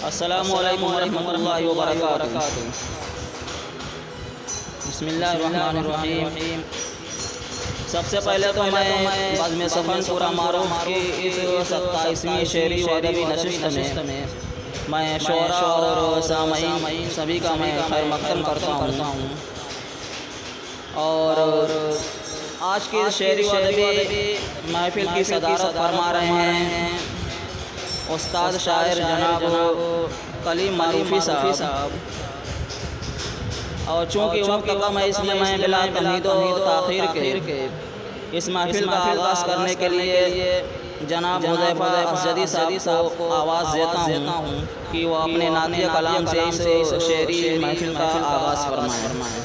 अस्सलामु अलैकुम रहमतुल्लाहि व बरकातुहू। बिस्मिल्लाहिर्रहमानिर्रहीम। सबसे पहले तो मैं बज़्म सफ़न पूरा मारूफ की इस 27वीं शेरी व अदबी नशिस्त में मैं शोरा और सामईन सभी का मैं खैर मक़दम करता हूँ। और आज की शेरी व अदबी महफ़िल की सदारत फरमा रहे हैं उस्ताद शायर जनाब कलीम मारूफी साहब। और चूँकि वक्त कम है इसलिए मैं बिला तमहीद व ताख़ीर के इस महफ़िल का आगाज़ करने के लिए जनाब हुज़ैफ़ा असजदी साहब को आवाज़ देता हूँ कि वो अपने नातिया कलाम से इस शेरी महफ़िल का आगाज़ फरमाएँ।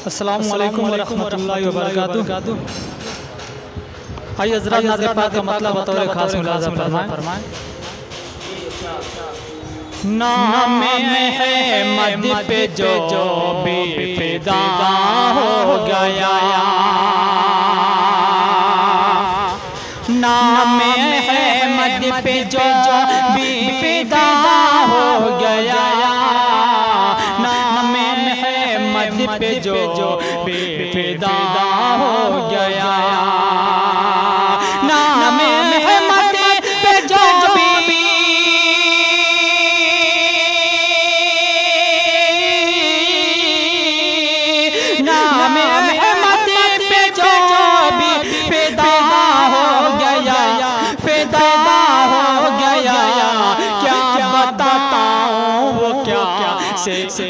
अस्सलामु अलैकुम व रहमतुल्लाहि व बरकातुहू। आइए हज़रात नाज़िर पाक का मतलब बतौर खास मुलाज़ा फरमाएं। नाम है मद पे जो बेफिदा हो गया, नाम है मद पे जो बेफिदा हो गया, नाम है मद पे जो बेफिदा हो गया, नाम है मद पे जो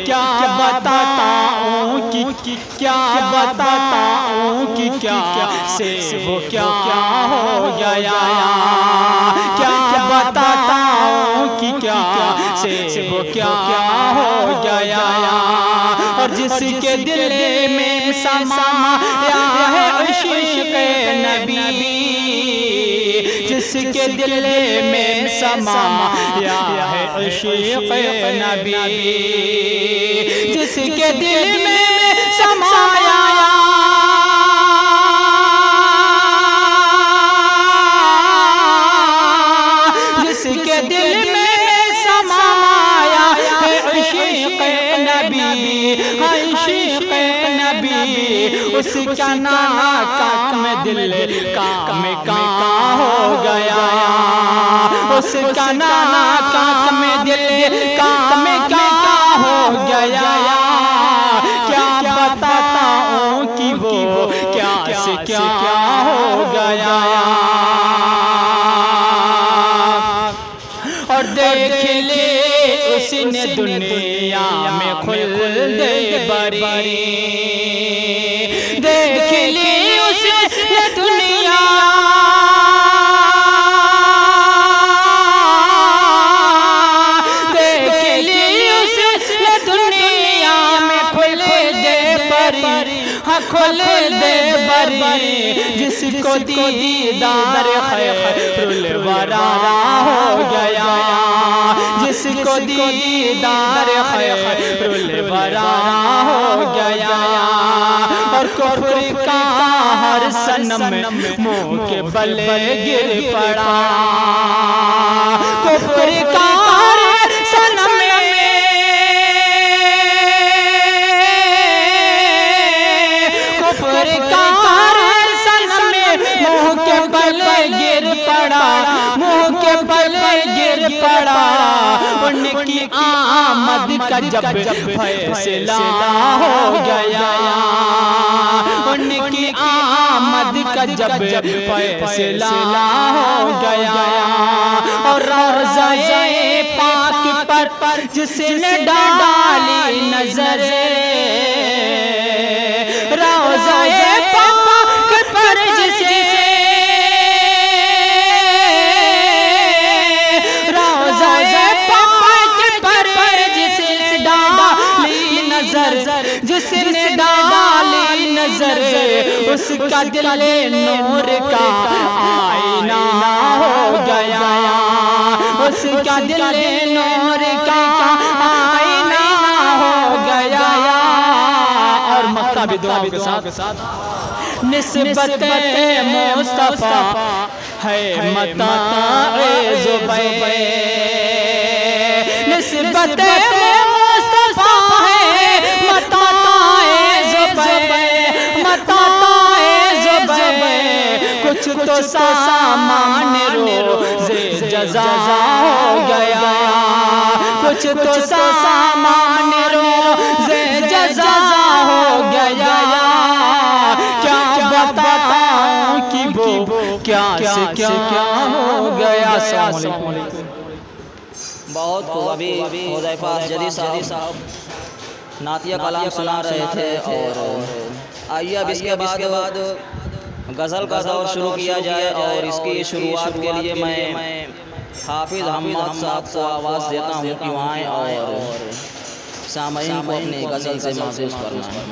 क्या बताता हूँ कि क्या बताता हूँ कि क्या से वो क्या हो गया, क्या बताता हूँ कि क्या से वो क्या हो गया। और जिसके दिल में समाया है इश्क़ नबी, जिसके दिल में समाया है इश्क़ नबी, जिसके दिल में समाया जिसके दिल में समाया है इश्क़ नबी, इश्क़ नबी, उसका नाकाम दिल काम का हो गया, उसका नाकाम दिल काम का हो गया। क्या बताता हूँ कि वो क्या से क्या हो गया। और देख ले उसने दुनिया में खुल्द बरी, देख ले उसने दुनिया खोल दे बरी, जिसको दीदार खैरुल वरा हो गया, जिसको दीदार खैरुल वरा हो गया। और कुफ्र का हर सनम मुँह के बल गिर पड़ा, कुफ्र का हर सनम मुँह के बल गिर पड़ा। उनकी आमद का जब फैसला हो गया, उनकी आमद का जब फैसला हो गया। और रोज़े पाक पर जिसने डाली नजर, रोज़े पाक पर जिसने जिसने डाली नजर, उसका दिल नूर का आईना हो गया, उसका दिल नूर का आईना हो गया। और मक्का भी दुआओं के साथ निस्बत मुस्तफा है मताए ज़ुबैर, निस्बत मुस्तफ़ा है मताए ज़ुबैर, मताए ज़ुबैर। कुछ तो सामान रोज़े जज़ा हो गया, कुछ तो सामान रोज़े जज़ा हो गया। क्या बताऊं कि वो क्या से क्या हो गया। बहुत खूब। अभी हुज़ैफ़ा असजदी साहब नातिया कलाम सुना रहे थे और आइए अब इसके बाद गज़ल का दौर शुरू किया जाए। और इसकी शुरुआत के लिए मैं हाफिज़ अहमद साहब को आवाज़ देता हूँ कि वहाँ आएँ और सामईन को अपनी गज़ल से महसूस फरमाएं।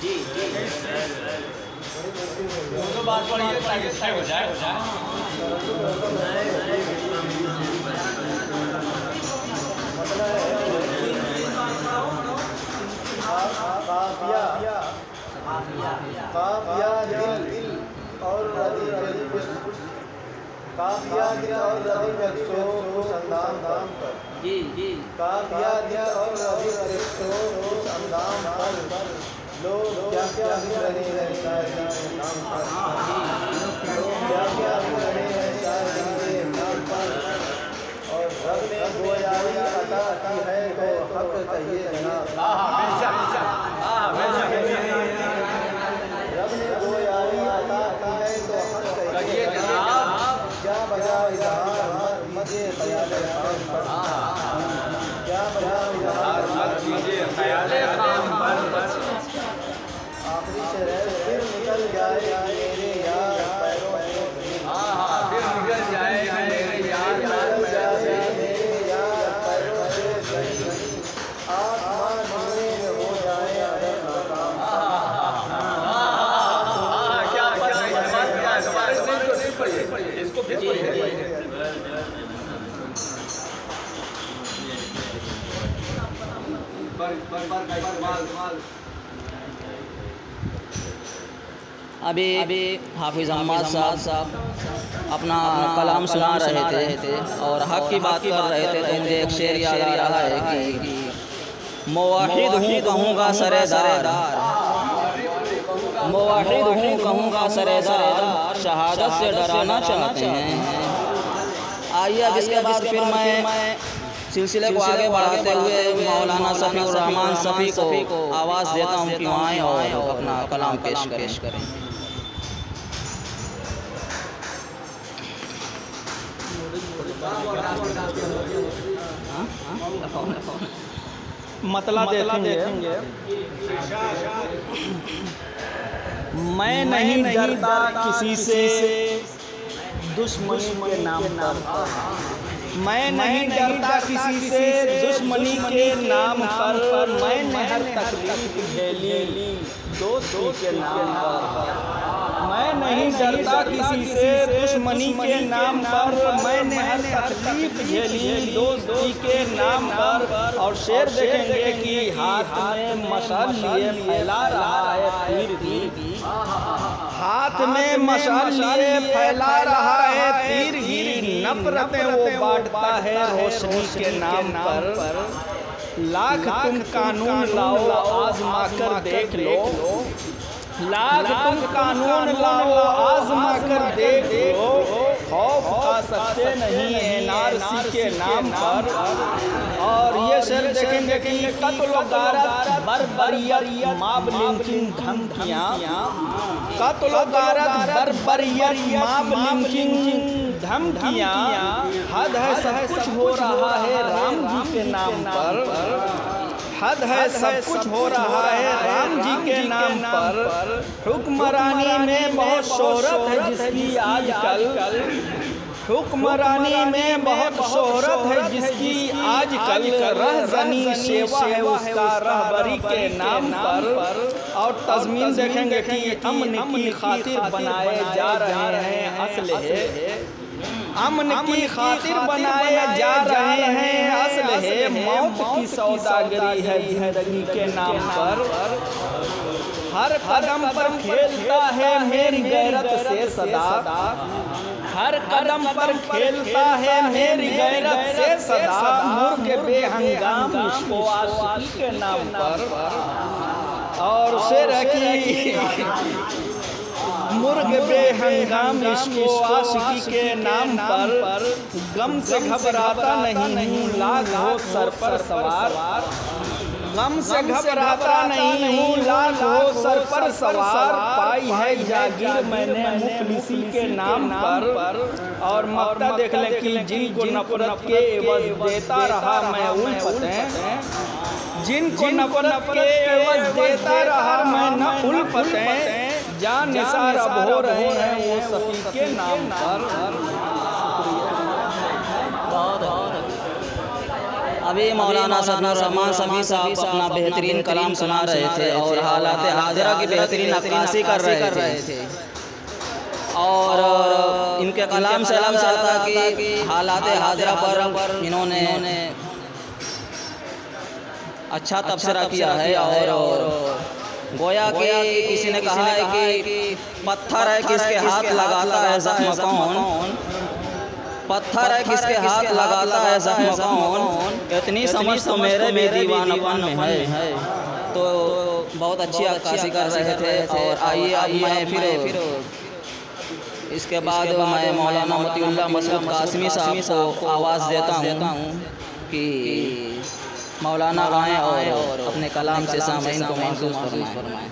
जी बात पढ़िए ताकि हो जाए। काफिया दिल और काफिया दिल और उस अंदाम पर जी काफिया दिल और उस अंदाम पर लोग क्या क्या लिख रहे हैं शायरी के नाम पर, लोग क्या क्या लिख रहे हैं शायरी के नाम पर। और रब ने गोयारी अता की है तो हक कहिए जनाब, रब ने गोयारी अता की है तो हक कहिए जनाब। क्या बजा इज़हार मजे ख़याल ख़ाम पर, क्या बजा इज़हार मजे ख़याल ख़ाम पर। आखिरी शेर है, फिर निकल जाए मेरे यार पैरों से, फिर निकल जाए मेरे यार पैरों से सही, आसमान नीले में हो जाए अगर नाकाम। क्या इसको अभी हाफिज़ अहमद साहब अपना कलाम सुना रहे थे और हक की बात कर रहे थे तो मुझे एक शेर याद आ रहा है कि मुवाहिद हूँ कहूँगा सरेदार, मुवाहिद हूँ कहूँगा सरेदार, शहादत से डराना चाहते हैं। आइए अब इसके बाद फिर मैं सिलसिले को आगे बढ़ाते हुए मौलाना सफ़ीउर रहमान सफ़ी को आवाज़ देता हूँ कि वहाँ आएँ और अपना कलाम पेश करें। मतलब देखेंगे। मैं नहीं डरता किसी से दुश्मनी के नाम पर, मैं नहीं डरता किसी से दुश्मनी के नाम पर, मैंने हर तकलीफ झेली दोस्ती के नाम पर। मैं नहीं डरता किसी से दुश्मनी के नाम पर, मैंने हर तकलीफ झेली दोस्ती के नाम पर। और शेर देखेंगे कि हाथ में मशाल लिए फैला रहा है तीर भी, हाथ में मशाल लिए फैला रहा है तीर ही, नफरतें वो बांटता है रोशनी के नाम पर। लाख तुम कानून लाओ आजमा कर देख लो, लाख तुम कानून लाओ आजमा कर देख लो, खौफ खा सकते नहीं एनआरसी के नाम पर। और ये शेर देखेंगे कि कत्ल गारत बर्बरियत मॉब लिंचिंग धमकियाँ, कत्ल गारत बर्बरियत मॉब लिंचिंग धमकियाँ, हद है सब कुछ हो रहा है राम जी के नाम पर, हद है सब कुछ हो रहा है राम जी के नाम पर। हुक्मरानी में बहुत शोहरत है जिसकी आजकल, हुक्मरानी में बहुत शोहरत है जिसकी आजकल, रहज़नी सेवा है उसका रहबरी के नाम पर। और तज़मीन देखेंगे कि अमन की खातिर बनाए जा रहे हैं असलहे, अमन की खातिर बनाए जा रहे हैं, असल है मौत की सौदागरी है जिंदगी के नाम पर। हर कदम पर खेलता है मेरी गैरत से सदा, हर कदम पर खेलता है मेरी गैरत से सदा। मुर्ग बेहंगाम इसको आशिकी के नाम पर, और उसे रखी मुर्ग बेहंगाम इसको आशिकी के नाम पर। गम से घबराता नहीं हूँ लाख हो सर पर सवार, गम से घबराता नहीं हूँ लाख हो सर पर सवार। पाई है जागीर मैंने मुखलिसी के नाम पर, और मक्ता देख लें कि जिनको नफरत के एवज देता रहा मैं उल्फतें, जिनको नफरत के एवज देता रहा मैं न उल्फतें। जान निसार अब हो रहे हैं वो सफी के नाम पर। अभी मौलाना सदनुर रहमान सभी साहब अपना बेहतरीन कलाम सुना रहे थे और हालात हाजिरा की बेहतरीन अक्कासी कर रहे थे। और इनके कलाम से लग रहा था कि हालात हाजिरा पर इन्होंने अच्छा तबसरा किया है। और गोया कि किसी ने कहा है कि पत्थर है किसके हाथ लगाता है जख्म कौन, पत्थर है किसके हाथ लगाता है जख्म कौन। इतनी समझ तो मेरे भी दीवानापन में है। तो बहुत अच्छी अक्कासी कर रहे थे। और आइए अब मैं फिर इसके बाद मैं मौलाना मोतीउल्लाह मसूद कासमी साहब को आवाज़ देता हूँ कि मौलाना आएँ और अपने कलाम से सामईन को महसूस फरमाएं।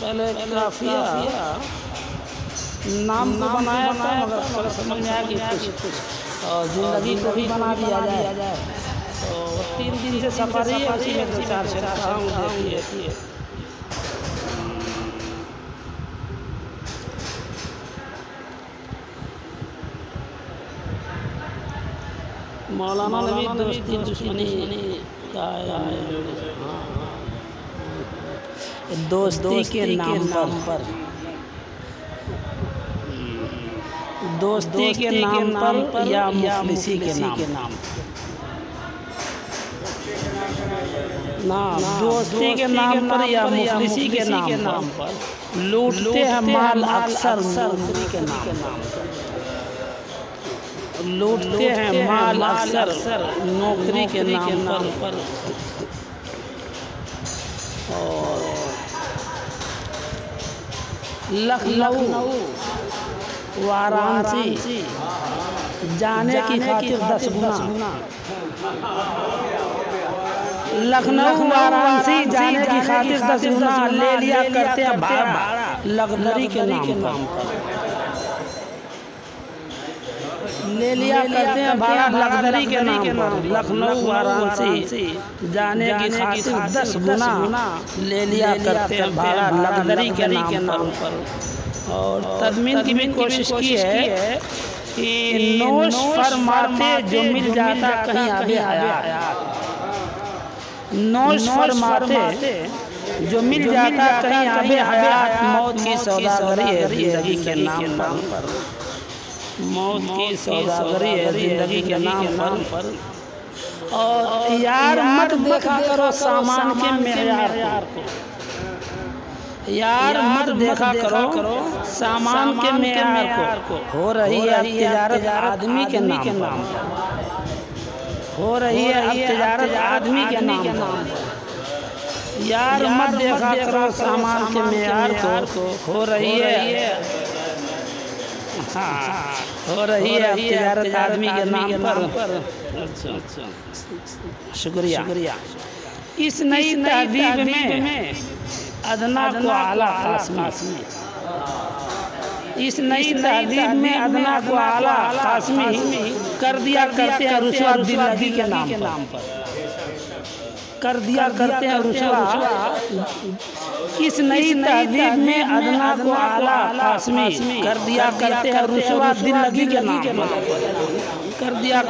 पहले काफिया नाम को बनाया था, मगर समझ में आया कि कुछ और ज़िंदगी को भी बना दिया जाए। तो 3 दिन से सफर ही उसी में 2-4 शेर कहा हूँ। देखिए मौलाना नबी दोस्ती दुश्मनी का दोस्ती के नाम पर, दोस्ती के नाम पर या मुफलिसी के नाम नाम, दोस्ती के नाम पर या मुफलिसी के नाम पर लूटते हैं माल अक्सर नौकरी के नाम पर, लूटते हैं माल अक्सर नौकरी के नाम पर। और लखनऊ वाराणसी जाने की खातिर 10 गुना, लखनऊ वाराणसी जाने की खातिर 10 गुना ले लिया करते हैं भाड़ा लग्जरी के नाम पर, ले लिया करते हैं भाड़ा लग्जरी के नाम पर। लखनऊ वाराणसी जाने की खातिर 10 गुना ले लिया करते हैं भाड़ा लग्जरी के नाम पर। और तदमीन की भी कोशिश की है कि नोश फरमाते जो मिल जाता कहीं आगे हयात, नोश फरमाते जो मिल जाता कहीं आगे हयात। मौत की सौदागरी है जिंदगी के नाम पर, मौत की सौदागरी है जिंदगी के नाम पर। और यार मत देखा करो सामान के मेयार को, यार मत देखा करो सामान के मेयार को। हो रही है तिजारत आदमी के नाम पर, हो रही है तिजारत आदमी के नाम पर। यार मत देखा करो सामान के मेयार को। हो रही है हो रही है तिजारत आदमी के नाम पर। अच्छा, शुक्रिया। इस नई तहजीब में अदना को आला कासमी, इस नई तहजीब में अदना को आला कासमी कर दिया करते हैं रुसवा दिल्लगी के नाम पर, कर दिया करते हैं रुसवा। इस नई तहजीब में अदना को आला कासमी कर दिया करते हैं रुसवा दिल्लगी के नाम पर, कर दिया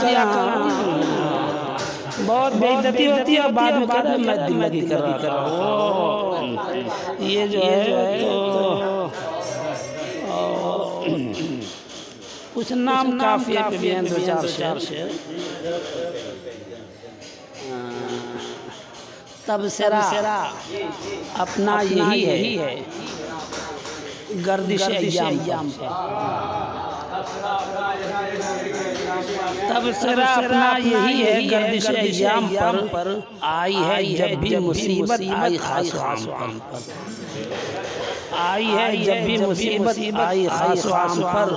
बहुत बेइज्जती होती है और बाद में कहता है मैं दिल लगी कर रहा था। ये जो है तो कुछ नाम काफिया पे भी हैं, दो चार शेर। तबसरा अपना यही है गर्दिश अय्याम पर। तबसरा अपना यही है गर्दिश अय्याम पर, आई है जब भी मुसीबत आई खास आम पर। आई है जब भी मुसीबत आई खास आम पर,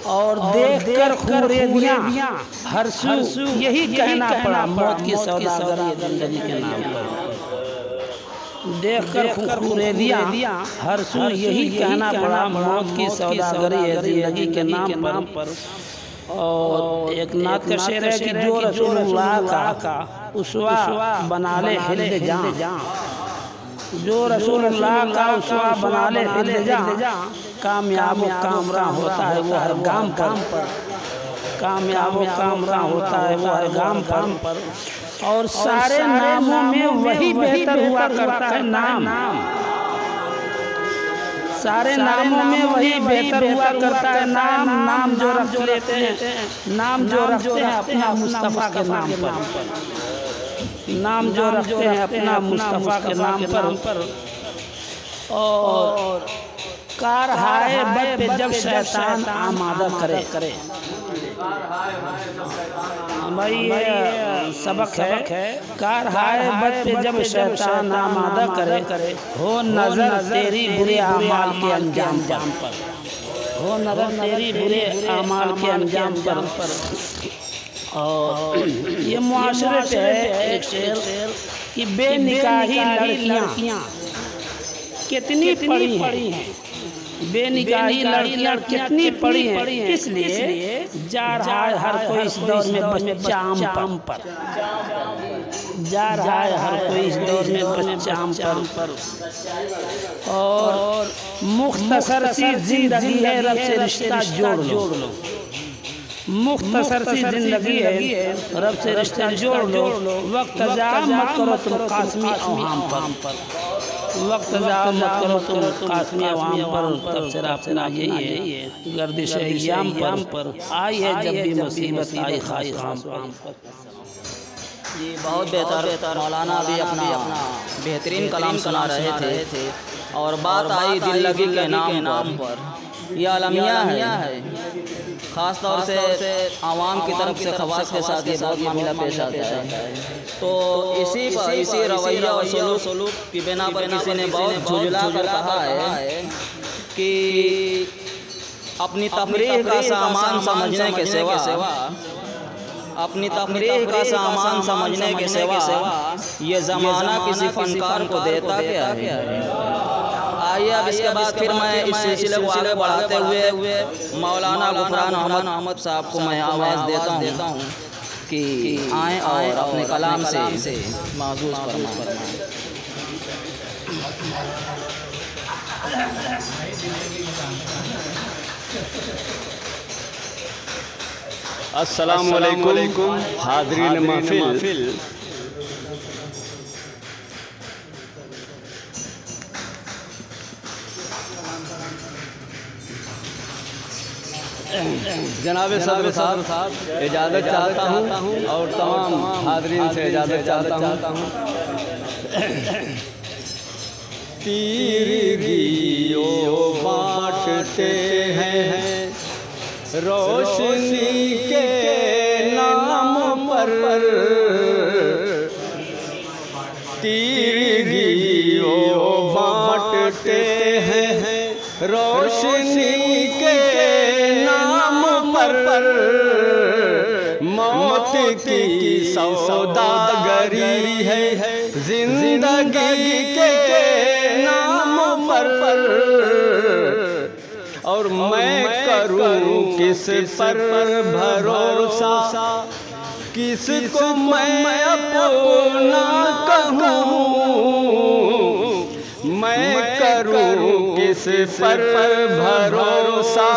और देखकर खुरेदियाँ हरसू यही कहना पड़ा मौत की सौदागरी जिंदगी के नाम पर। देखकर खुरेदियाँ हरसू यही कहना पड़ा मौत की सौदागरी है जिंदगी के नाम पर। और एक नात का शेर है कि जो रसूलुल्लाह का उसवा बना ले हिल जा, जो रसूलुल्लाह का उसवा बना ले हिल जा, कामयाब कामरा होता है वो हर गाम पर। कामयाब कामरा होता है वो हर गाम पर। और सारे नामों में वही बेहतर हुआ करता है नाम। सारे नामों में वही बेहतर हुआ करता है नाम। नाम जो रख लेते हैं, नाम जो रखते हैं अपना मुस्तफ़ा के नाम पर। नाम जो रखते हैं अपना मुस्तफ़ा के नाम पर। और कार हाय बद पे जब शैतान आमादा करे। भाई ये सबक है। कार हाय बद पे जब शैतान आमादा करे, हो नजर तेरी बुरे अमाल के अंजाम पर। हो नजर तेरी बुरे अमाल के अंजाम पर। और ये मुआशरे पे है एक शेर कि बेनिकाही लड़कियाँ कितनी पड़ी हैं। बेनिकाही लड़कियाँ कितनी पड़ी हैं, इसलिए जा रहा है हर कोई इस दौर में बच्चाम पर। जा रहा है हर कोई इस दौर में बच्चाम पर। और मुख्तसर सी जिंदगी है रब से रिश्ता जोड़ लो। मुख्तसर सी जिंदगी है रब से रिश्ता जोड़ लो। वक्त ज़ाया मत करो तुम कासमी अवाम पर। वक्त ज़ाया मत करो तुम कासमी अवाम पर। तबसरा अपना यही है गर्दिश अय्याम पर, आई है जब भी मुसीबत आई खास आम पर। जी बहुत बेहतर मौलाना भी अपना बेहतरीन कलाम सुना रहे थे। और बात आई दिल लगी के नाम पर। यह अलमिया है, ख़ास तौर से आवाम की तरफ से खवास के साथ ये बहुत मामला पेश आता है। तो इसी रवैया और सलूक की बिना पर किसी ने बहुत झुझला कर कहा है कि अपनी तफरीह का सामान समझने के सिवा, अपनी तफरीह का सामान समझने के सिवा ये ज़माना किसी फनकार को देता क्या है। आइए अब इसके बाद फिर मैं इस सिलसिले को आगे बढ़ाते हुए मौलाना गुफरान अहमद साहब को मैं आवाज़ देता हूँ कि आएँ और अपने कलाम से महसूस फरमाएं। अस्सलामु अलैकुम हाज़रीन महफिल। जनाब सदर साहब इजाज़त चाहता हूँ और तमाम हाज़रीन से इजाज़त चाहता हूँ। तीरियो बांटते हैं रोशनी के नाम पर। तीरियो बांटते हैं रोशनी के नाम पर। मौत की सौदागरी है जिंदगी के नाम पर। और मैं करूं किस पर भरोसा, किसको मैं अपना कहूँ। मैं करूं किस पर भरोसा,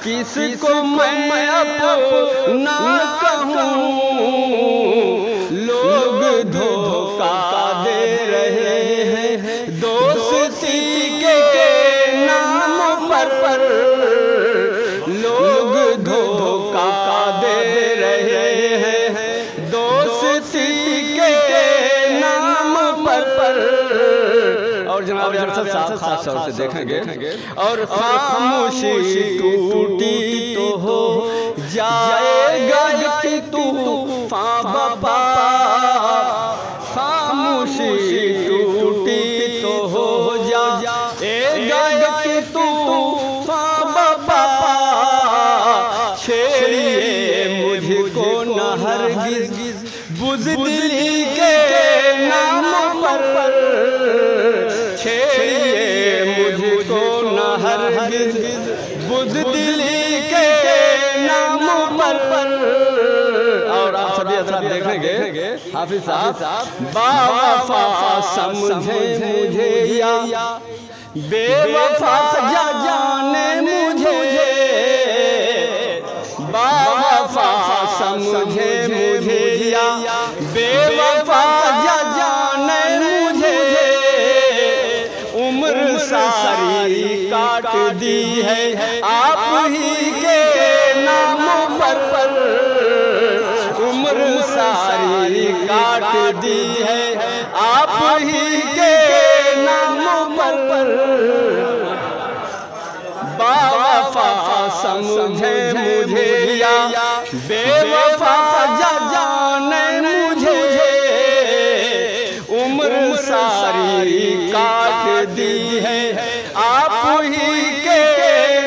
किसको मैं अपना कहूँ। और जनाब अरशद साहब खास तौर से देखेंगे। और खामोशी टूटी तो हो जाएगा तूफान बाबा, खामोशी टूटी तो हो जाएगा तूफान बाबा, छेड़िए मुझको न हरगिज़ बुज़दिली के नाम पर, छेड़िए मुझको न हरगिज़ बुज़दिली के नाम पर। और आप सभी हज़रात देखेंगे हाफिज़ साहब, बावफा समझे मुझे या बेवफा जाने मुझे, बावफा समझे मुझे या बेवफा जाने मुझे, उम्र सारी काट दी है आप ही के नाम पर, उम्र सारी काट दी है आप ही के नाम पर, बावफा समझे मुझे या बेवफा जाने मुझे, उम्र सारी काट दी है आप ही के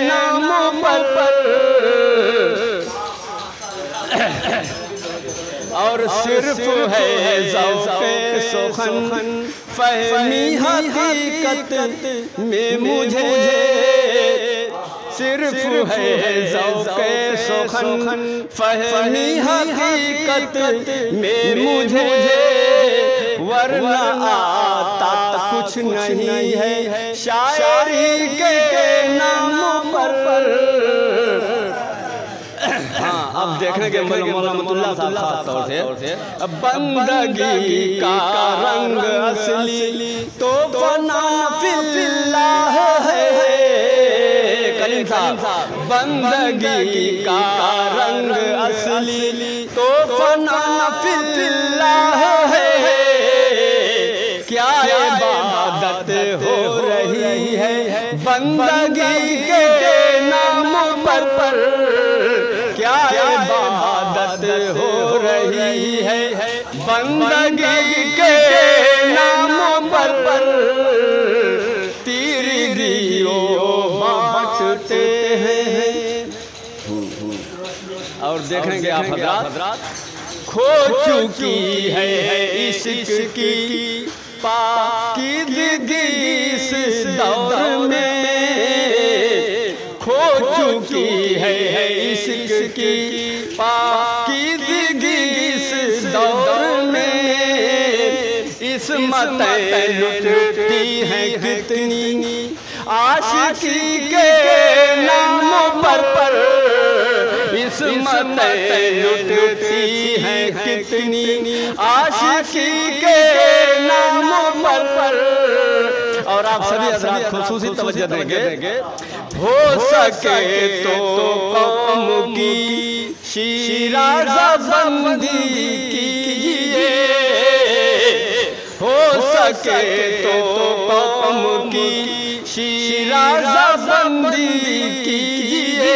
नाम पर। और सिर्फ है ज़ौक़े सुखन फहमी हकीकत में मुझे, सिर्फ है ज़ौक़े सुखन फहमी हकीकत में मुझे, वरना आता कुछ नहीं है शायरी के नाम पर। हाँ, अब देखेंगे मौलाना रहमतुल्लाह साहब खास तौर से, बंदगी का रंग असली तो फना फिल्लाह है, कलीम साहब, बंदगी का रंग असली तो फना फिल्लाह है, क्या इबादत हो रही है बंदगी के नाम पर, क्या इबादत हो रही है बंदगी के नाम पर, तीर दियो बांटते हैं। और देखेंगे आप हज़रात, खो चुकी है इश्क की पाकीज़गी इस दौर में, खो चुकी है इश्क की पाकीज़गी इस दौर में, इस्मतें लुटती हैं कितनी आशिकी के नाम पर, इस्मतें लुटती हैं कितनी आशिकी के नाम पर। और आप सभी हज़रात ख़ुसूसी तवज्जो देंगे, हो सके तो कौम की शिराज़बंदी कीजिए, हो सके तो कौम की शिराज़बंदी कीजिए,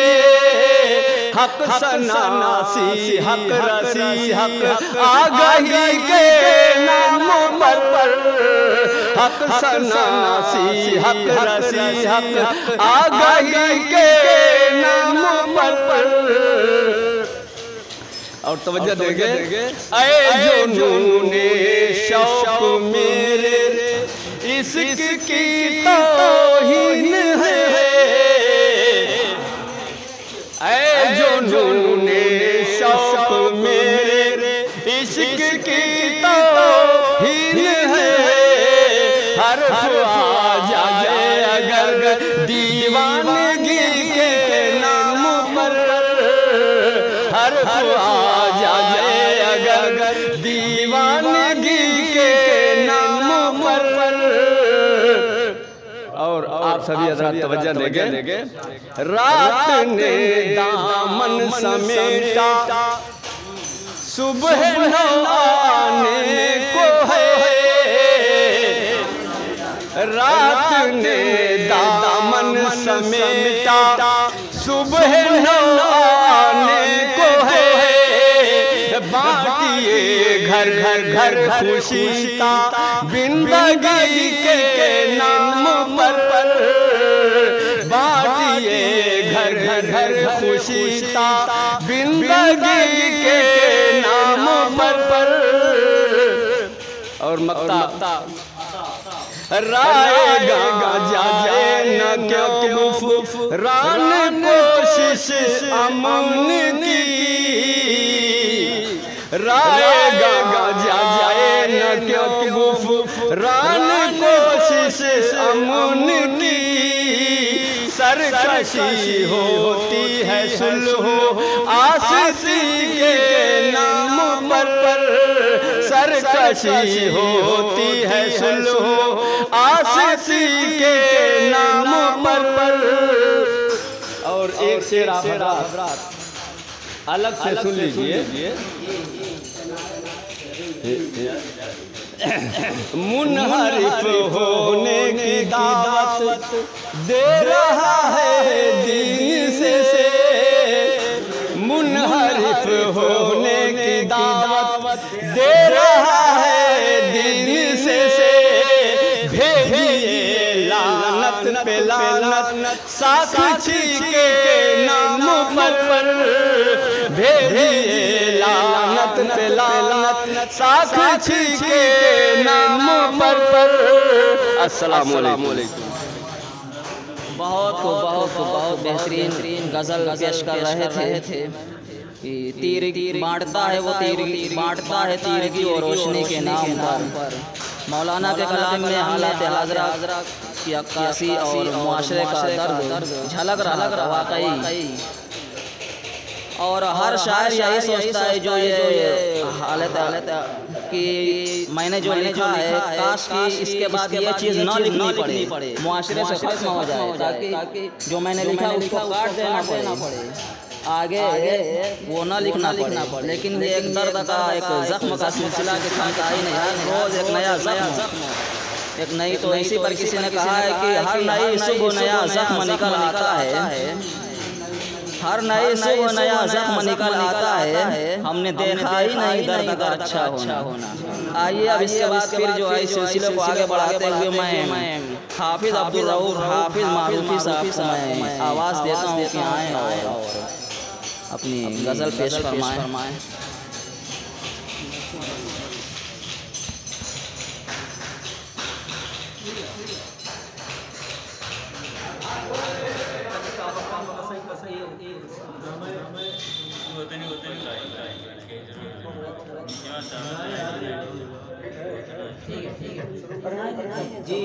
हक सनासी हक रसी हक आगाही के नाम पर, हक सनासी हक रसी हक आगाही के नाम पर। और तवज्जो देंगे, ऐ जो नूने शौक़ मेरे इश्क की तौहीन है, ऐ जो नूने शौक़ मेरे इश्क की तौहीन है, हर्फ आ जाए अगर दीवानगी के नाम पर, हर्फ आ जाए अगर दीवानगी के नाम पर। और आप सभी हज़रात तवज्जो देंगे, रात ने दामन समेटा सुबह न आने को है, समेटा सुबह न आने को है, बांटिए घर घर घर खुशी का जिंदगी के नाम पर, बांटिए घर घर घर खुशी का जिंदगी के नाम पर। और मक्ता रायगा जाए न क्यों रान कोशिश अमन की, रायगा जाए न क्यों रान कोशिश अमन की, सरकशी होती है सुलह आसिसी के नाम पर, सरकशी होती है सुलह आसिसी के नाम पर। और एक शेर आप अलग से सुन लीजिए। मुनहरिफ होने की दावत दे रहा है दीन से, मुनहरिफ होने की दावत दे रहा है दीन से, भेजिए लानत पे लानत साक्षी के नाम पर, भेजिए लानत पे लानत साक्षी के नाम पर। अस्सलाम वालेकुम। बहुत बेहतरीन गज़ल पेश कर रहे थे। तीर बांटता है वो तीर बांटता है तीर की और रोशनी के नाम पर। मौलाना के कलाम में हालात हाज़रा की अक्कासी और मुआशरे का दर्द झलक रहा वाकई। और हर शायर यही सोचता है जो ये हालत कि मैंने जो लिखा है काश कि इसके बाद ये चीज़ ना लिखनी पड़े, मुआशरे से खत्म हो जाए, ताकि जो मैंने लिखा उसको काट देना पड़े, आगे वो ना लिखना पड़े। लेकिन ये एक दर्द का एक जख्म का सिलसिला के थमता ही नहीं, रोज़ एक नया जख्म, एक नई। तो इसी पर किसी ने कहा है कि हर नई सुबह नया जख्म निकल आता है, हर नए सुबह नया जख्म निकल आता है, हमने देखा ही नहीं दर्द का अच्छा होना। आइए अब इसके बाद फिर जो है सिलसिले को आगे बढ़ाते हुए मैं हाफिज अब्दुल रऊफ हाफिज मारूफी साहब को मैं आवाज़ देता हूँ कि आएँ और अपनी गज़ल पेश फरमाएँ। जी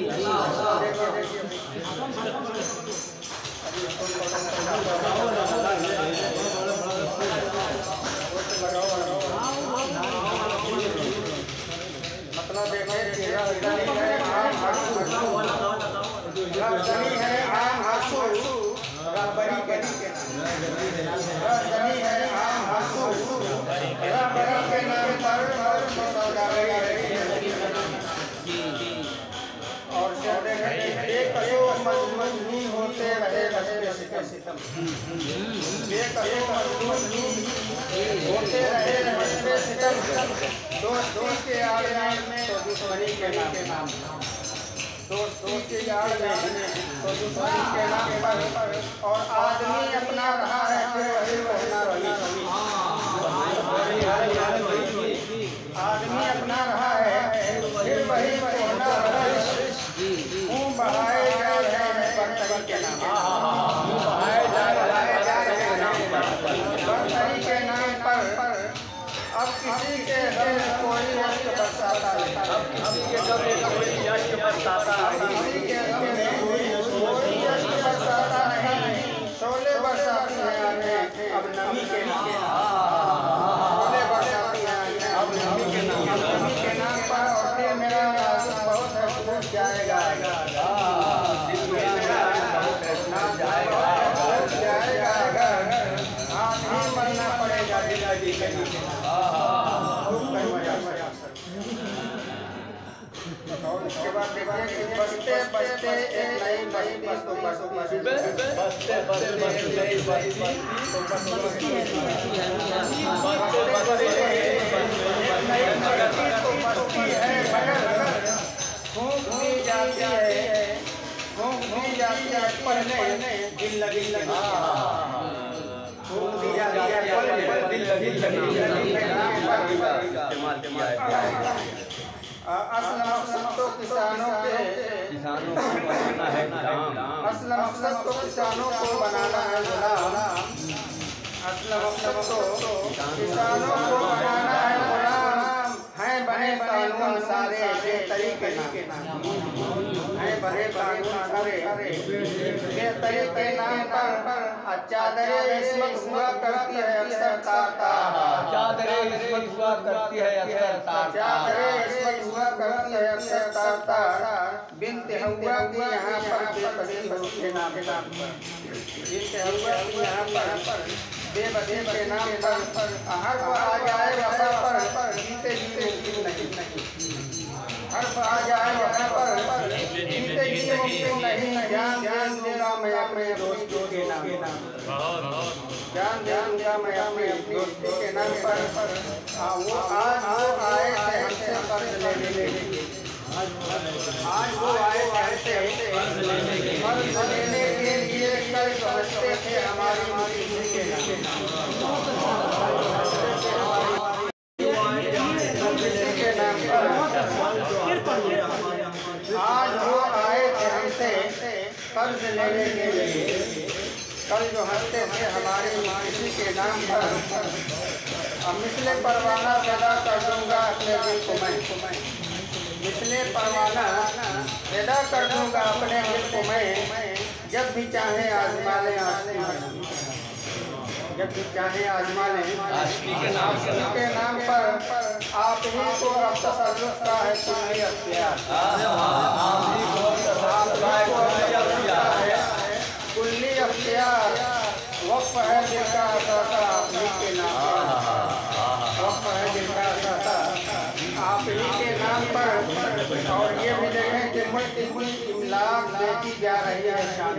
होते रहे दोस्ती के आड़ में तो दुश्मनी के नाम, दोस्ती के आड़ में तो दुश्मनी के नाम पर। और आदमी अपना रहा है फिर वही रहना रही, आदमी अपना रहा है फिर वही रहना रही। मुँह बहाए जा रहे हैं बर्तरी के नाम, मुँह बहाए जा रहे हैं बर्तरी के नाम पर। अब किसी के घर में कोई अश्क बरसाता है, अब किसी के घर में कोई अश्क बरसाता है, किसी के घर में कोई अश्क बरसाता नहीं। शोले बरसाती हैं आगे अब नमी के नाम, शोले बरसाती हैं अब नमी के नाम, नमी के नाम उसके बाद देखिए कि बसते बसते एक नई बस्ती तो बसती बसते बसते नई बस्ती तो बसती है मगर फूंक दी जाती है पढ़ने दिल लगी फूंक दी जाती है दिल लगी असल मकसद तो किसानों को बनाना है असल मकसद तो किसानों को बनाना है गुलाम असल मकसद तो किसानों को बनाना है गुलाम है बने कानून सारे बेतरीके है बने कानून सारे बेतरीके नाम पर चादरे इस्मत हुआ करती है अक्सर ताता चादरे इस्मत हुआ करती है अक्सर ताता चादरे इस्मत हुआ करती है अक्सर ताता बिनते हुआ की यहाँ पर बेबसी के नाम पर बिनते हुआ की यहाँ पर बेबसी के नाम पर हर आ जाए वहाँ पर जीते जीते नहीं हर आ जाए वहाँ पर जीते जीते मुमकिन नहीं जान दूंगा मैं अपने दोस्तों के नाम जान दूंगा मैं अपने दोस्तों के नाम पर वो आज आए थे हमसे कर्ज लेने के लिए आज वो आए थे कर्ज लेने के लिए कल समझते थे हमारी के नाम आज वो आए थे हमसे कर्ज लेने के लिए कल जो हंसते थे हमारी किसी के नाम पर अब मिसले परवाना पैदा कर दूंगा अपने दिल को मैं मिसले परवाना पैदा कर दूंगा अपने दिल को मैं जब भी चाहे आजमा ले जब भी चाहे आजमा ले आशिकी के नाम पर आप ही को अब तसल्लुत का है कुल्ली अख्तियार कुल्ली अख्तियार वक्फ है दिल का असासा आप ही के नाम वक्फ है दिल का असासा आप ही के नाम पर और ये भी देखें कि मुल्क की इमलाक बेची जा रही है शान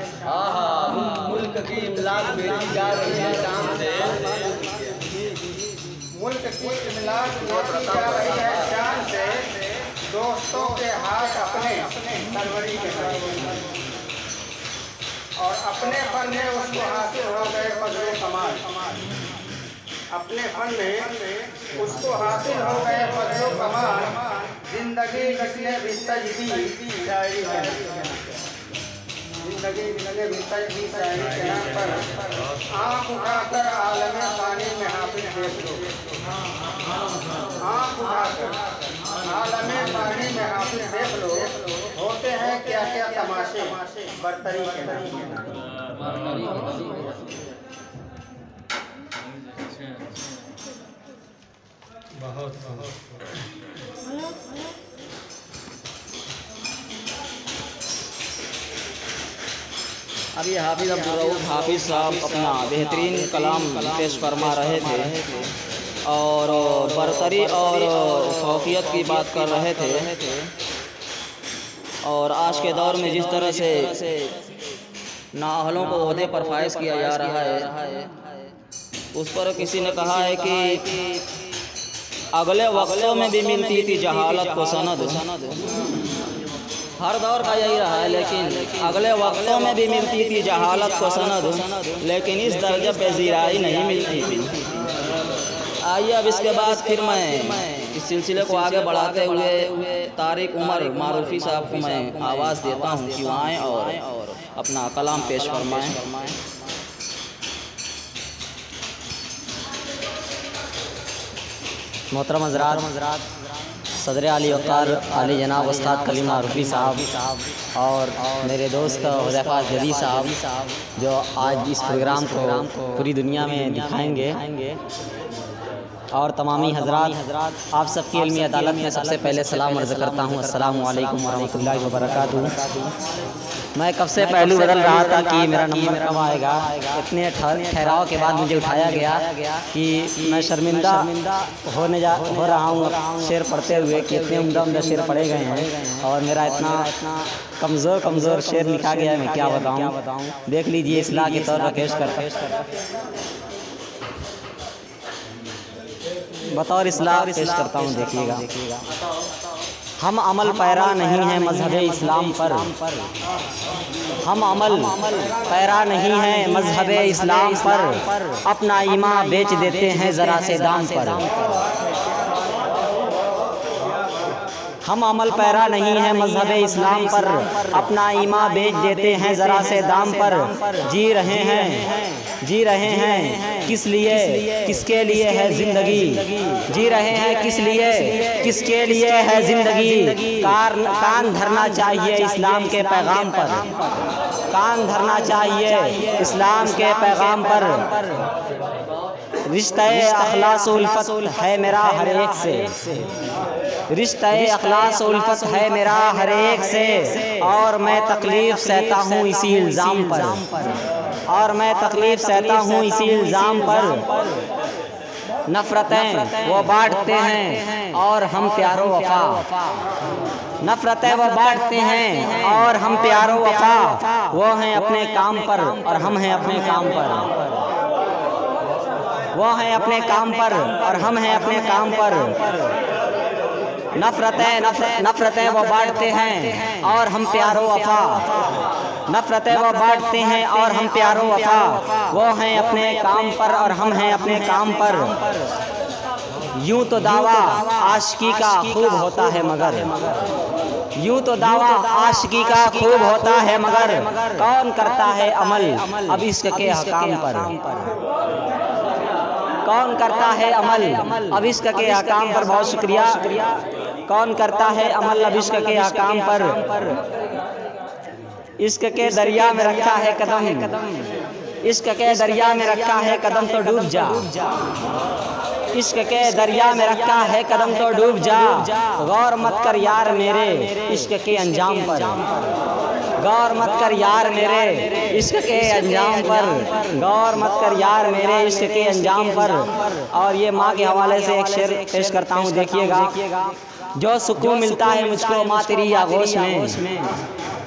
मुल्क की इमलाक बेची जा रही है शान से मुल्क की इमलाक बेची जा रही है शान से दोस्तों के हाथ अपने सरवरी के और अपने फन में उसको हासिल हो गए फजल कमाल अपने फन में उसको हासिल हो गए फजल कमाल जिंदगी किसने भी तजदी शायरी है जिंदगी किसने भी तजदी शायरी के नाम पर आँख उठाकर आलम पानी में हाफिज देख लो आँख उठाकर आलम पानी में हाफिज देख लो होते हैं क्या क्या तमाशे बरतरी के नाम बहुत अभी हाफिज अब्दुल रऊफ हाफिज साहब अपना बेहतरीन कलाम पेश फरमा रहे थे और बरतरी और फौकियत की बात कर रहे थे और आज के दौर में जिस तरह से नाअहलों को ओहदे पर फाइज किया जा रहा है उस पर किसी ने कहा है कि अगले वक्तों में भी मिलती थी जहालत को सनद हर दौर का यही रहा है लेकिन अगले वक्तों में भी मिलती थी जहालत को सनद लेकिन इस दर्जे पे ज़ीराई नहीं मिलती थी। आइए अब इसके बाद फिर मैं इस सिलसिले को आगे बढ़ाते हुए तारिक उमर मारूफी साहब को मैं आवाज़ देता हूँ कि वो आएँ और अपना कलाम पेश फरमाएँ। मोहतरम हज़रात सदर आली वक़ार आली जनाब उस्ताद कलीम मारूफी साहब और मेरे दोस्त हुज़ैफ़ा जदी साहब जो आज इस प्रोग्राम को पूरी दुनिया में दिखाएंगे और तमामी हज़रात आप सबकी इल्मी अदालत में सबसे पहले सलाम अर्ज़ करता हूँ। अस्सलामु अलैकुम वरहमतुल्लाहि वबरकातुहू। मैं कब से पहलू बदल रहा था कि मेरा नंबर कब आएगा। इतने ठहराव के बाद मुझे उठाया गया कि मैं शर्मिंदा हो रहा हूँ शेर पढ़ते हुए कि इतने उम्दा शेर पढ़े गए हैं और मेरा इतना कमज़ोर शेर लिखा गया है, मैं क्या बताऊँ। देख लीजिए इस्लाह के तौर पर पेश करता बतौर इस्लाह पेश करता हूँ, देखिएगा। हम अमल पैरा नहीं हैं मज़हब इस्लाम पर, हम अमल पैरा नहीं हैं मज़हब इस्लाम पर, अपना ईमान बेच देते हैं ज़रा से दाम पर। हम अमल पैरा नहीं हैं मज़हब इस्लाम पर, अपना ईमान बेच देते हैं ज़रा से दाम पर। जी रहे हैं किस लिए, किसके लिए है ज़िंदगी। जी रहे हैं किस लिए, किसके लिए है ज़िंदगी। कान धरना चाहिए इस्लाम के पैगाम पर, कान धरना चाहिए इस्लाम के पैगाम पर। रिश्ते अखलास उल्फत है मेरा हर एक से, रिश्ते अखलास उल्फत है मेरा हर एक से, और मैं तकलीफ़ सहता हूँ इसी इल्ज़ाम पर, और मैं तकलीफ़ सहता हूँ इसी इल्ज़ाम पर। नफ़रतें वो बांटते हैं और हम प्यारो वफ़ा, नफ़रतें वो बांटते हैं और हम प्यारो वफ़ा। वो हैं अपने काम पर और हम हैं अपने काम पर, वो हैं अपने काम पर और हम हैं अपने काम पर। नफ़रतें वो बांटते हैं और हम प्यारो वफ़ा, नफ़रतें वो बांटते हैं और हम प्यारो वफ़ा। वो हैं अपने काम पर और हम हैं अपने काम पर। यूं तो दावा आशिकी का खूब होता है मगर, यूं तो दावा आशिकी का खूब होता है मगर, कौन करता है अमल अब इश्क के हकाम पर। कौन करता है अमल अब इश्क के हकाम पर। बहुत शुक्रिया। कौन करता है अमल अब इश्क के हकाम पर। इश्क के दरिया में रखा है कदम, इश्क के दरिया में रखा है कदम तो डूब जा, इश्क के दरिया में रखा है कदम तो डूब जा। गौर मत कर यार मेरे इश्क के अंजाम पर, गौर मत कर यार मेरे इश्क के अंजाम पर, गौर मत कर यार मेरे इश्क के अंजाम पर। और ये माँ के हवाले से एक शेर पेश करता हूँ, देखिएगा। जो सुकून मिलता है मुझको माँ तेरी आगोश में,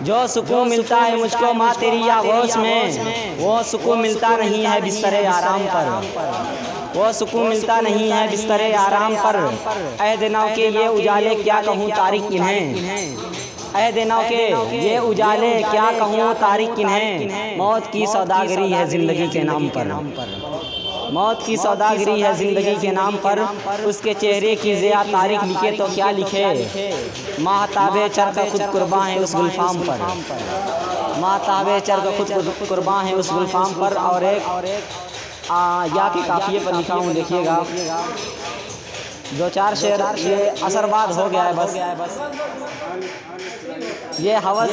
जो सुकून मिलता है मुझको माँ तेरी आगोश में, वो सुकून मिलता नहीं है बिस्तरे आराम पर, वो सुकून मिलता नहीं है बिस्तरे आराम पर। अहद नौ के ये उजाले क्या कहूँ तारीख इन्हें, अहद नौ के ये उजाले क्या कहूँ तारीख इन्हें। मौत की सौदागरी है ज़िंदगी के नाम पर, मौत की सौदागरी है ज़िंदगी के नाम पर। उसके चेहरे की ज़िया तारीख लिखे तो क्या लिखे, माहताबे चरख खुद कुर्बान है उस गुलफाम पर, माहताबे चरख खुद कुर्बान है उस गुलफाम पर। और एक या के काफिए पर लिखा हूँ, देखिएगा। दो चार शेर, ये असरबाद हो गया है बस। ये हवस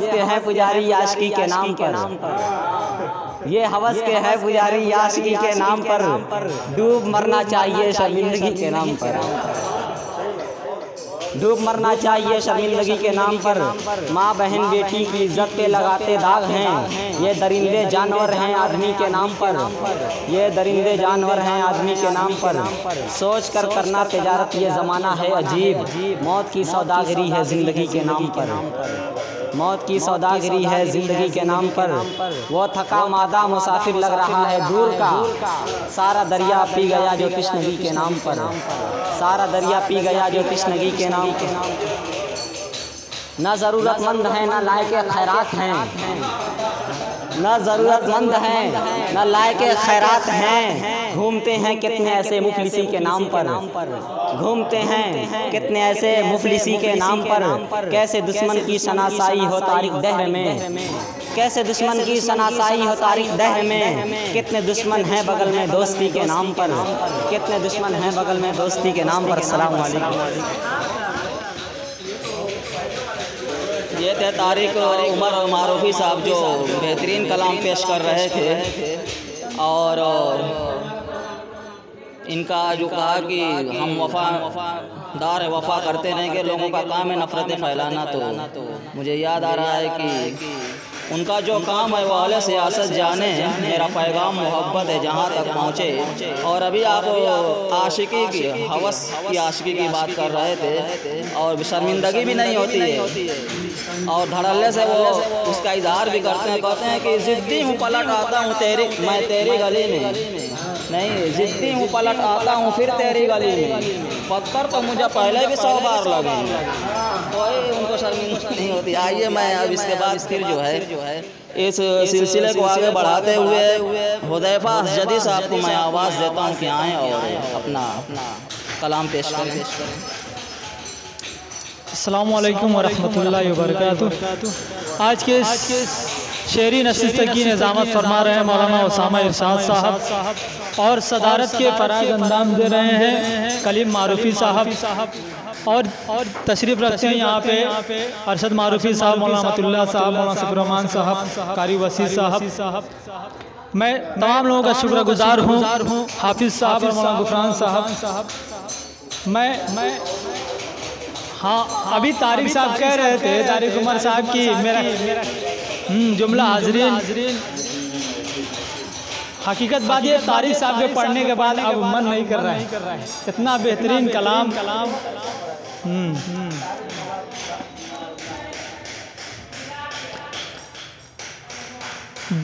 के हैं पुजारी आशिकी के नाम पर, ये हवस के हैं पुजारी आशिकी के नाम पर। डूब मरना चाहिए शर्मिंदगी के नाम पर, डूब मरना चाहिए शर्मिंदगी के नाम पर। माँ बहन बेटी की इज्जत पे लगाते दाग हैं, ये दरिंदे जानवर हैं आदमी के नाम पर, ये दरिंदे जानवर हैं आदमी के नाम पर। सोच कर करना तिजारत ये ज़माना है अजीब, मौत की सौदागरी है ज़िंदगी के नाम पर, मौत की सौदागरी है ज़िंदगी के नाम पर। वो थका मादा मुसाफिर लग रहा है दूर का, सारा दरिया पी गया जो कृष्णगी के नाम पर, सारा दरिया पी गया जो कृष्णगी के नाम पर। न ज़रूरतमंद हैं न लायक खैरात हैं, न ज़रूरतमंद हैं न लायक खैरात हैं। घूमते हैं कितने ऐसे मुफलिसी के नाम पर, घूमते हैं कितने ऐसे मुफलिसी के नाम पर। कैसे दुश्मन की शनासाई हो तारीख दहर में, कैसे दुश्मन की शनासाई हो तारीख दहर में। कितने दुश्मन हैं बगल में दोस्ती के नाम पर, कितने दुश्मन हैं बगल में दोस्ती के नाम पर। अस्सलाम वालेकुम। ये थे तारिक उमर मारूफी साहब जो बेहतरीन कलाम पेश कर रहे थे। और इनका जो कहा कि हम वफादार है, वफा करते रहेंगे, लोगों का काम है नफ़रतें फैलाना, तो मुझे याद आ रहा है कि उनका जो काम है वो अहले सियासत जाने, मेरा पैगाम मोहब्बत है जहाँ तक पहुँचे। और अभी आप आशिकी की हवस की आशिकी की बात कर रहे थे, और शर्मिंदगी भी नहीं होती है और धड़ल्ले से वो उसका इजहार भी करते हैं। कहते हैं कि ज़िद्दी हूँ पलट आता हूँ मैं तेरी गली में, नहीं ज़िद्दी हूँ पलट आता हूँ फिर तेरी गली में, पत्थर तो मुझे पहले भी 100 बार लगे, कोई उनको शर्मिंदा नहीं होती। आइए मैं अब इसके बाद फिर जो है इस सिलसिले को आगे बढ़ाते हुए हुदैफा असजदी साहब को मैं आवाज़ देता हूँ कि आएँ और अपना कलाम पेश करें। अस्सलामु अलैकुम वरहमतुल्लाहि वबरकातुह। आज के शेरी नशिस्त की निज़ामत फरमा रहे हैं मौलाना उसामा इरशाद साहब और सदारत के फ़राइज़ अंजाम दे रहे हैं कलीम मारूफी साहब और तशरीफ़ रखते हैं यहाँ पे अरशद मारूफी साहब, मौलाना अहमदुल्लाह साहब, मौलाना सफरुरहमान साहब, कारी वसी साहब। मैं तमाम लोगों का शुक्रगुज़ार हूँ, हाफिज़ साहब और मौलाना गुफरान साहब। मैं हाँ, अभी तारिक साहब कह रहे थे, तारिक उमर साहब की मेरा जुमला हाज़रीन, हकीकत बात ये तारिक साहब के पढ़ने के बाद अब मन नहीं कर रहा है, इतना बेहतरीन कलाम।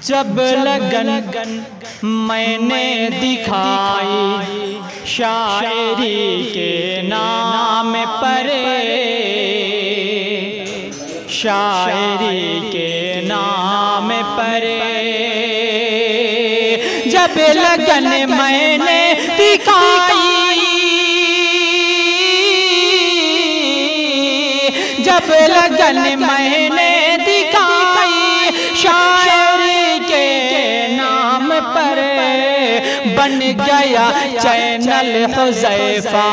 जब लगन मैंने दिखाई शायरी के नाम पर, शायरी के नाम पर, जब लगन मैंने दिखाई, जब लगन मैंने दिखाई शायरी के नाम पर, बन गया चैनल हुज़ैफा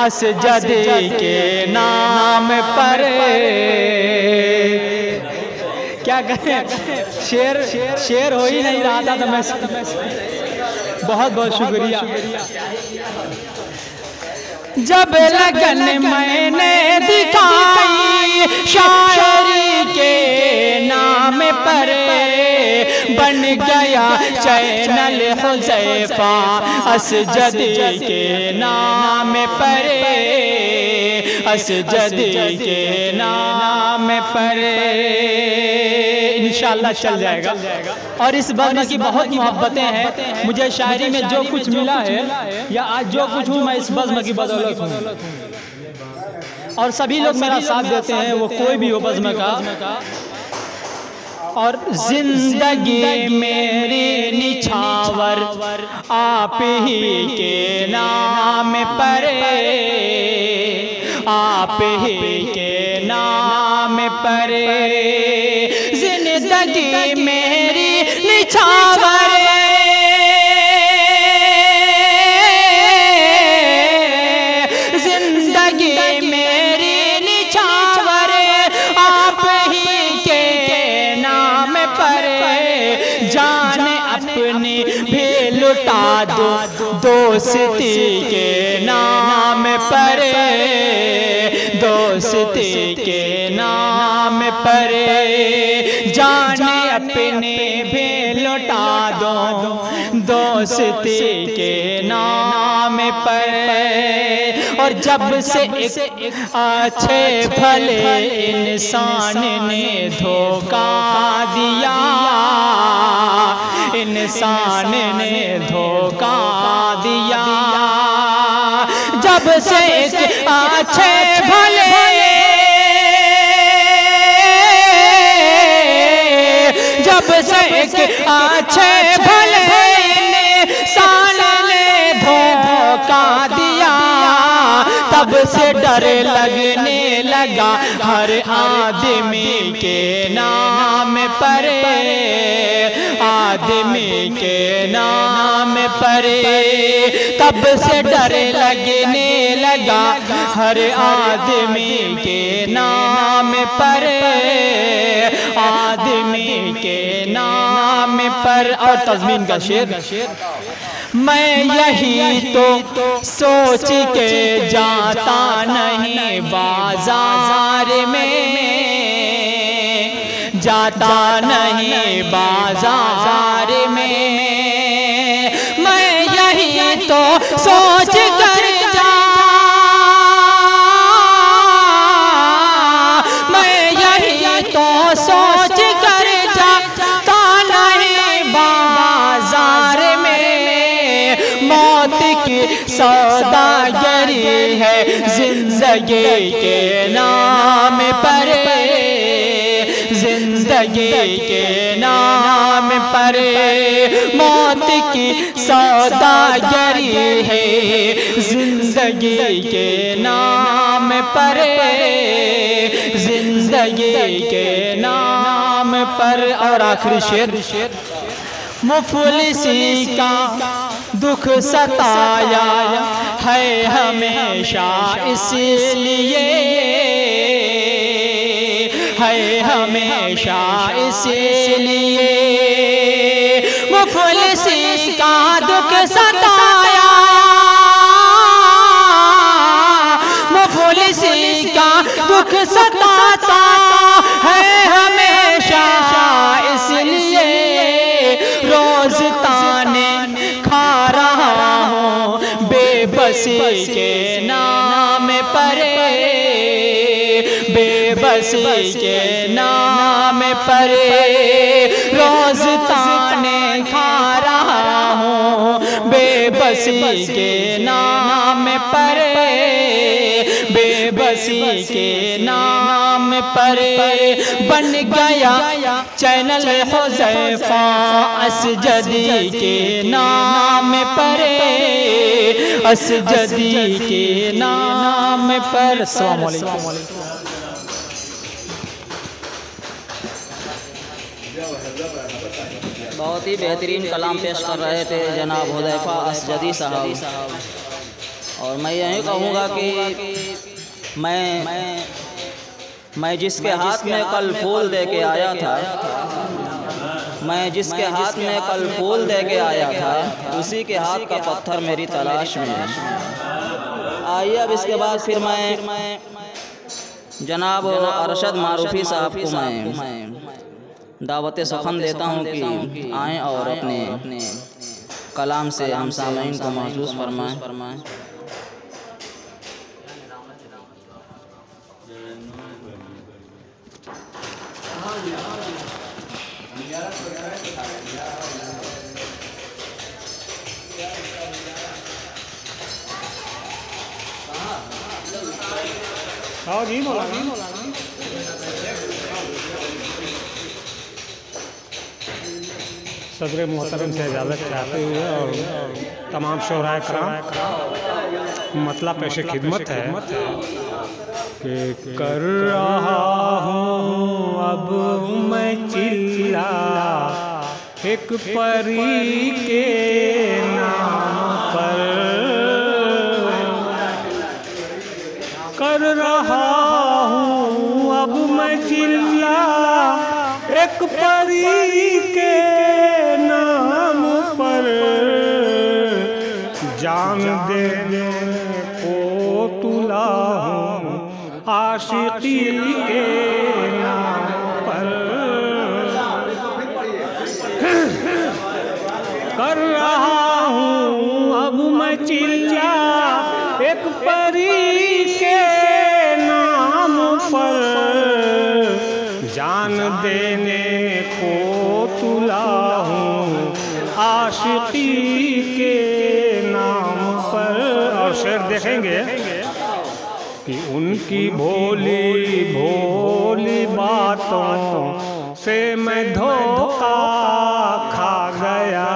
असजदी के नाम पर। क्या कहें, शेर हो ही नहीं रहा था तो मैं बहुत बहुत शुक्रिया। जब लगन मैंने दिखाई शायरी के नाम पर, बन गया चैनल हुज़ैफा असजदी के नाम पर, असजदी के नाम पर। इंशाअल्लाह चल जाएगा। और इस बज़्म की बहुत मोहब्बतें हैं, मुझे शायरी में जो कुछ मिला है या आज जो कुछ हूँ मैं इस बज़्म की बदौलत हूँ। और सभी लोग मेरा साथ देते हैं, वो कोई भी हो बज़्म का। और जिंदगी मेरी निछावर आप ही के नाम पर, आप ही के नाम पर, जिंदगी मेरी निछावर, जिंदगी मेरी निछावर आप ही के नाम पर, जान अपनी भी लुटा दो दोस्ती के नाम पर, दोस्ती के नाम पर, जान अपने भी लुटा दो दोस्ती के नाम पर। और जब से एक अच्छे भले इंसान ने धोखा दिया, इंसान ने धोखा दिया, जब से एक अच्छे भले जब से एक अच्छे भले इंसान ने धोखा दिया, तब से डर लगने लगा हर आदमी के नाम पर, आदमी के नाम पर, तब से डर लगने लगा हर आदमी के नाम पर, आदमी के नाम पर। और तज़मीन का शेर, मैं यही तो सोच के जाता नहीं बाजार में, जाता नहीं बाजार में। मैं यही तो सोच कर मैं यही तो सोच कर जाता नहीं बाजार में। मौत की सौदागरी है जिंदगी के नाम पर, जिंदगी के नाम पर। मौत की सौदागरी है जिंदगी के नाम पर, जिंदगी के नाम पर। और आखिरी शेर, मुफलिसी का दुख सताया है हमेशा इसलिए, है हमेशा इसलिए। मुफलिसी का दुख सताया, मुफलिसी का दुख सताता है हमेशा इसलिए। रोज ताने खा रहा हूँ बेबसी के नाम पर, बेबसी के नाम पर। रोज ताने खा रहा हूँ बेबसी के नाम पर, बेबसी के नाम पर। बन गया चैनल हुज़ैफा असजदी के नाम पर, असजदी के नाम पर। अस्सलाम वालेकुम। बहुत ही बेहतरीन कलाम पेश कर रहे थे जनाब हुज़ैफा असजदी साहब। और मैं यही कहूँगा कि मैं जिसके हाथ में कल फूल दे के आया था, मैं जिसके हाथ में कल फूल दे के आया था, उसी के हाथ का पत्थर मेरी तलाश में है। आइए अब इसके बाद फिर मैं जनाब अरशद मारूफी साहब को मैं दावत सुखन देता हूँ कि आएँ और अपने कलाम से हम सामईन को महसूस फरमाएँ। हाँ जी मौलाना। सदर मोहतरम से इजाज़त चाहते हुए और तमाम शोहराए कराम मतलब पेश खिदमत है कि कर रहा हूँ अब मैं चिल्ला एक परी के नाम पर, कर रहा हूँ अब मैं चिल्ला एक परी के नाम पर। जान देने को तुला हूँ आशिकी के नाम पर, कर रहा हूँ अब मैं चिल्ला एक परी के नाम पर। जान देने को तुला हूँ आशिकी के नाम पर। और शेर देखेंगे कि उनकी भोली भोली बातों से मैं धोखा खा गया,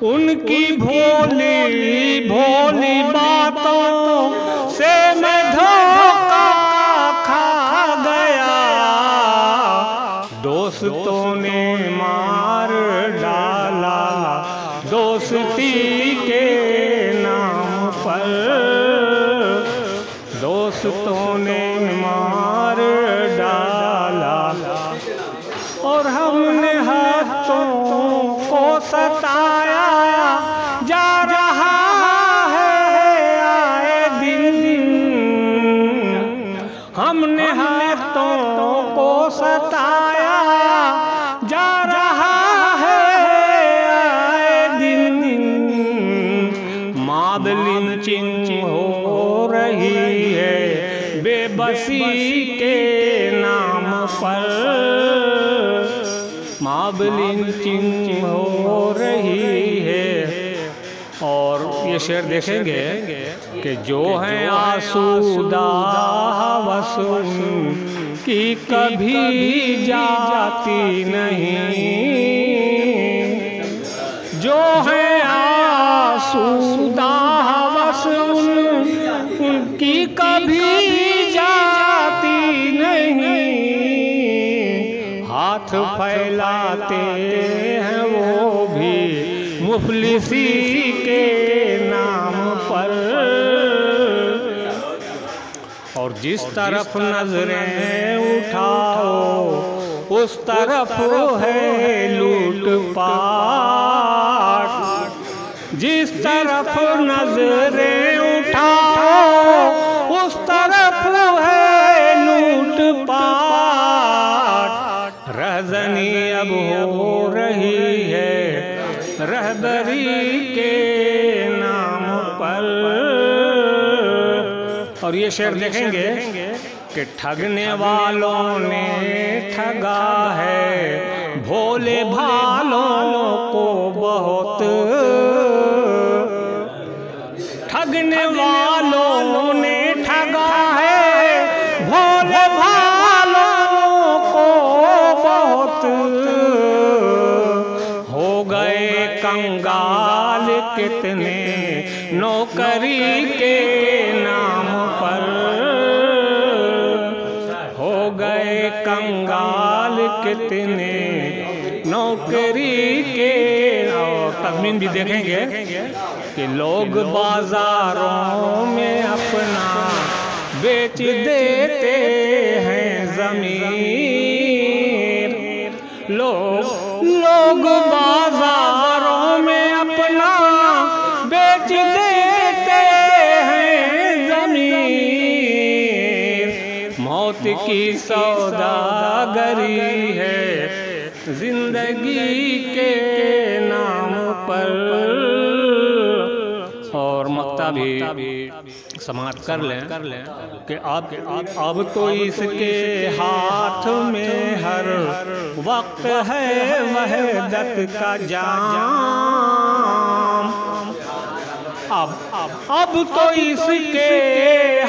उनकी भोली भोली बातों से मैं धोखा खा गया। दोस्तों ने मार डाला दोस्ती के नाम पर, दोस्तों ने मार डाला और हमने हाथों को सता हो रही है बेबसी के नाम पर, मॉब लिंचिंग हो रही है। और ये शेर देखेंगे कि जो है आसूदा हवस की कभी जाती नहीं, जो है आसूदा हवस उनकी कभी जाती नहीं, हाथ फैलाते हैं वो भी मुफलिसी के नाम पर। और जिस तरफ नजरें उठाओ उस तरफ है लूट पाट, जिस तरफ नजरें उठाओ उस तरफ है लूट पाट। रहज़नी अब हो रही है रहबरी के नाम पर। और ये शेर देखेंगे कि ठगने वालों ने ठगा है भोले भालों को बहुत, ठगने वालों ने ठगा है भोले भालों को बहुत, हो गए कंगाल कितने नौकरी के नाम पर, हो गए कंगाल कितने नौकरी के। और तज़मीन भी देखेंगे कि लोग बाजारों में अपना बेच देते हैं ज़मीर, लोग बाजारों में अपना बेच देते हैं ज़मीर। मौत की सौदागरी है जिंदगी के नाम पर। और मक्ता भी समाप्त कर लें कि अब तो इसके हाथ में हर वक्त है वहदत का जाम, अब तो इसके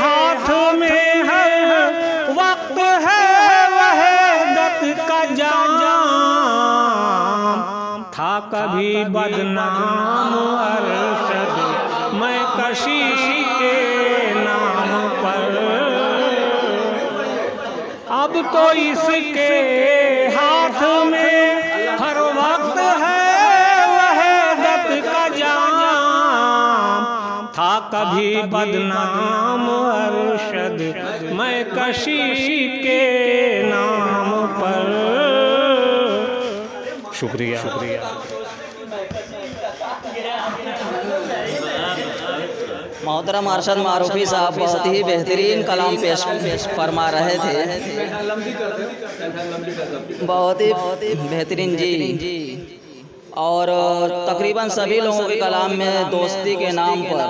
हाथ में हर वक्त है वहदत का जाम। था कभी बदनाम अरशद मैं कशी के नाम पर, अब तो इसके हाथ में हर वक्त है वहदत का जाम। था कभी बदनाम अरशद मैं कशी के नाम पर। शुक्रिया। मोहतरम अरशद मारूफी साहब बहुत ही बेहतरीन कलाम पेश फरमा रहे थे, बहुत ही बेहतरीन जी। और तकरीबन सभी लोगों के कलाम में दोस्ती के नाम पर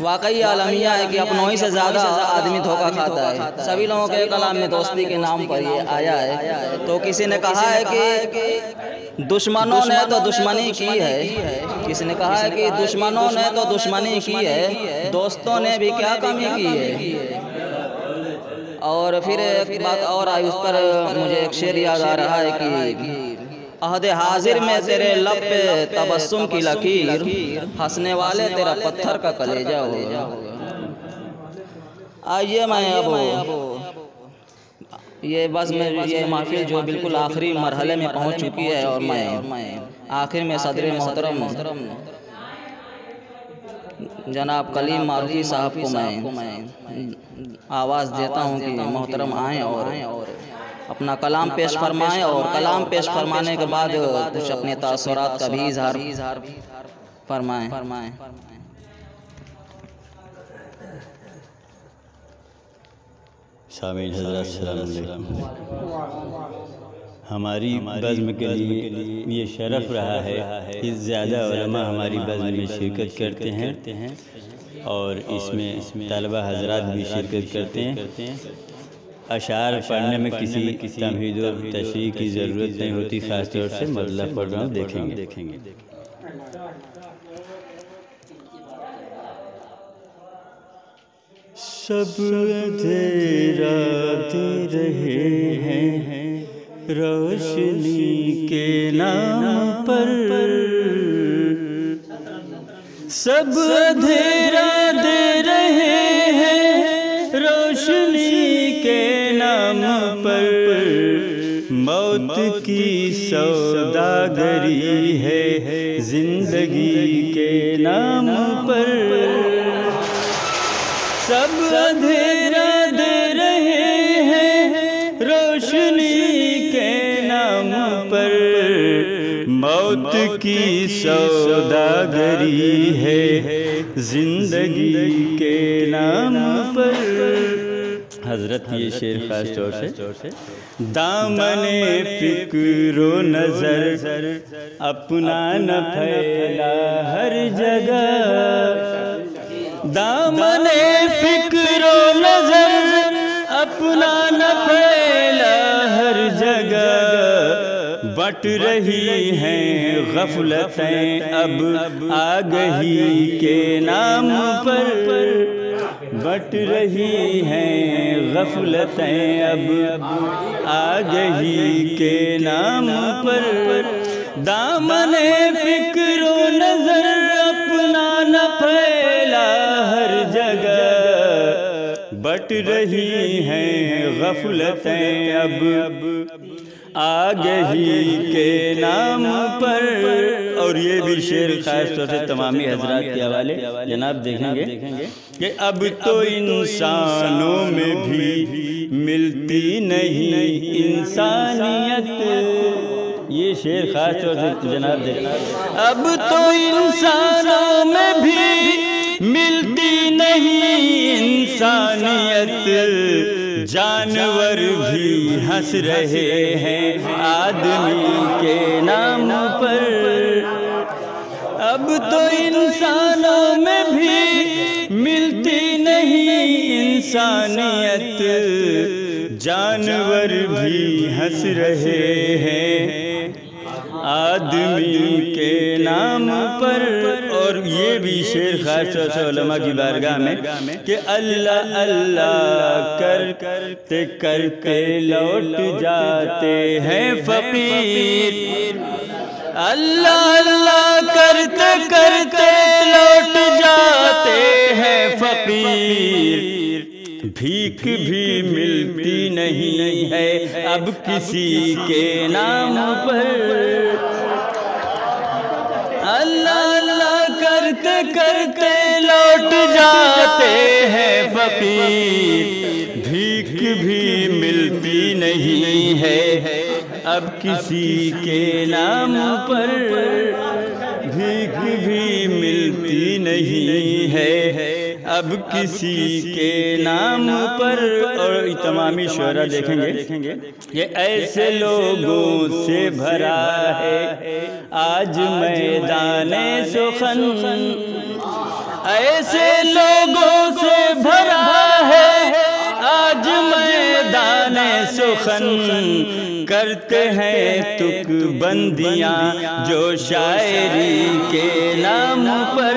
वाकई आलमिया है कि अपनों ही से ज़्यादा आदमी धोखा खाता है। सभी लोगों के कलाम में दोस्ती के नाम पर ये आया है। तो किसी ने कहा है कि दुश्मनों ने तो दुश्मनी की है, किसी ने कहा है कि दुश्मनों ने तो दुश्मनी की है, दोस्तों ने भी क्या कमी की है। और फिर एक बात और आई, उस पर मुझे एक शेर याद आ रहा है कि अहद हाजिर में तेरे लब पे तबस्सुम की लकीर, हंसने वाले तेरा पत्थर का कलेजा होगा। आइए मैं अब ये बस में ये महफिल जो बिल्कुल आखिरी मरहले में पहुंच चुकी है, और मैं आखिर में सदर मोहतरम जनाब कलीम मारूफी साहब को मैं आवाज़ देता हूं कि मोहतरम आएँ और अपना कलाम पेश फरमाएं। और कलाम पेश फरमाने के बाद कुछ अपने तासुरात का भी इजहार फरमाएं। शामिल हज़रत सलाम अलैकुम। हमारी बज़्म के लिए ये शरफ़ रहा है कि ज़्यादा उलमा हमारी बज़्म में शिरकत करते हैं और इसमें तलबा हज़रात भी शिरकत करते हैं। अशार पढ़ने में किसी तमहीद और तशरीह की ज़रूरत नहीं होती, ख़ास तौर से मतलब पढ़ रहा हूँ, देखेंगे। सब अंधेरा दे रहे हैं रोशनी के नाम पर, सब अंधेरा दे रहे हैं रोशनी के नाम पर। मौत की सौदागरी है जिंदगी के नाम पर, सब अंधेरा दे रहे हैं रोशनी के नाम पर। मौत की सौदागरी है जिंदगी के नाम पर। हज़रत ये शेर ख़ास तौर से दामने फ़िक्र नज़र अपना न फैला हर जगह, दामने फ़िक्र नज़र अपना न फैला हर जगह। बट रही हैं ग़फ़लतें अब आगही के नाम पर, बट रही हैं ग़फ़लतें अब आगही के नाम पर। दामने फ़िक्र नज़र अपना न फैला हर जगह, बट रही हैं ग़फ़लतें अब आगही के नाम पर। और ये भी शेर ख़ास तौर से तमामी हज़रात के हवाले जनाब देखेंगे कि अब तो इंसानों में भी मिलती नहीं इंसानियत। ये शेर ख़ास तौर से जनाब देखेंगे, अब तो इंसानों में भी मिलती नहीं इंसानियत। जानवर भी हंस रहे हैं आदमी के नाम पर, अब तो इंसानों में भी मिलती नहीं इंसानियत। जानवर भी हंस रहे हैं आदमी के नाम पर। और ये भी शेर ख़ास तौर से उलमा की बारगाह में कि अल्लाह अल्लाह करते करते लौट जाते हैं फ़कीर, अल्लाह अल्लाह करते करते लौट जाते हैं फ़कीर। भीख भी मिलती नहीं है अब किसी के नाम पर, अल्लाह अल्लाह करते करते लौट जाते हैं फ़कीर। भीख भी मिलती नहीं है अब किसी के नाम पर, भीख भी मिलती नहीं है अब किसी के नाम पर। और तमामी शुरा देखेंगे ये ऐसे लोगों से भरा है आज मैदाने सुखन, ऐसे लोगों से भरा है आज मैदाने सुखन। करते हैं तुक बंदियाँ जो शायरी के नाम पर,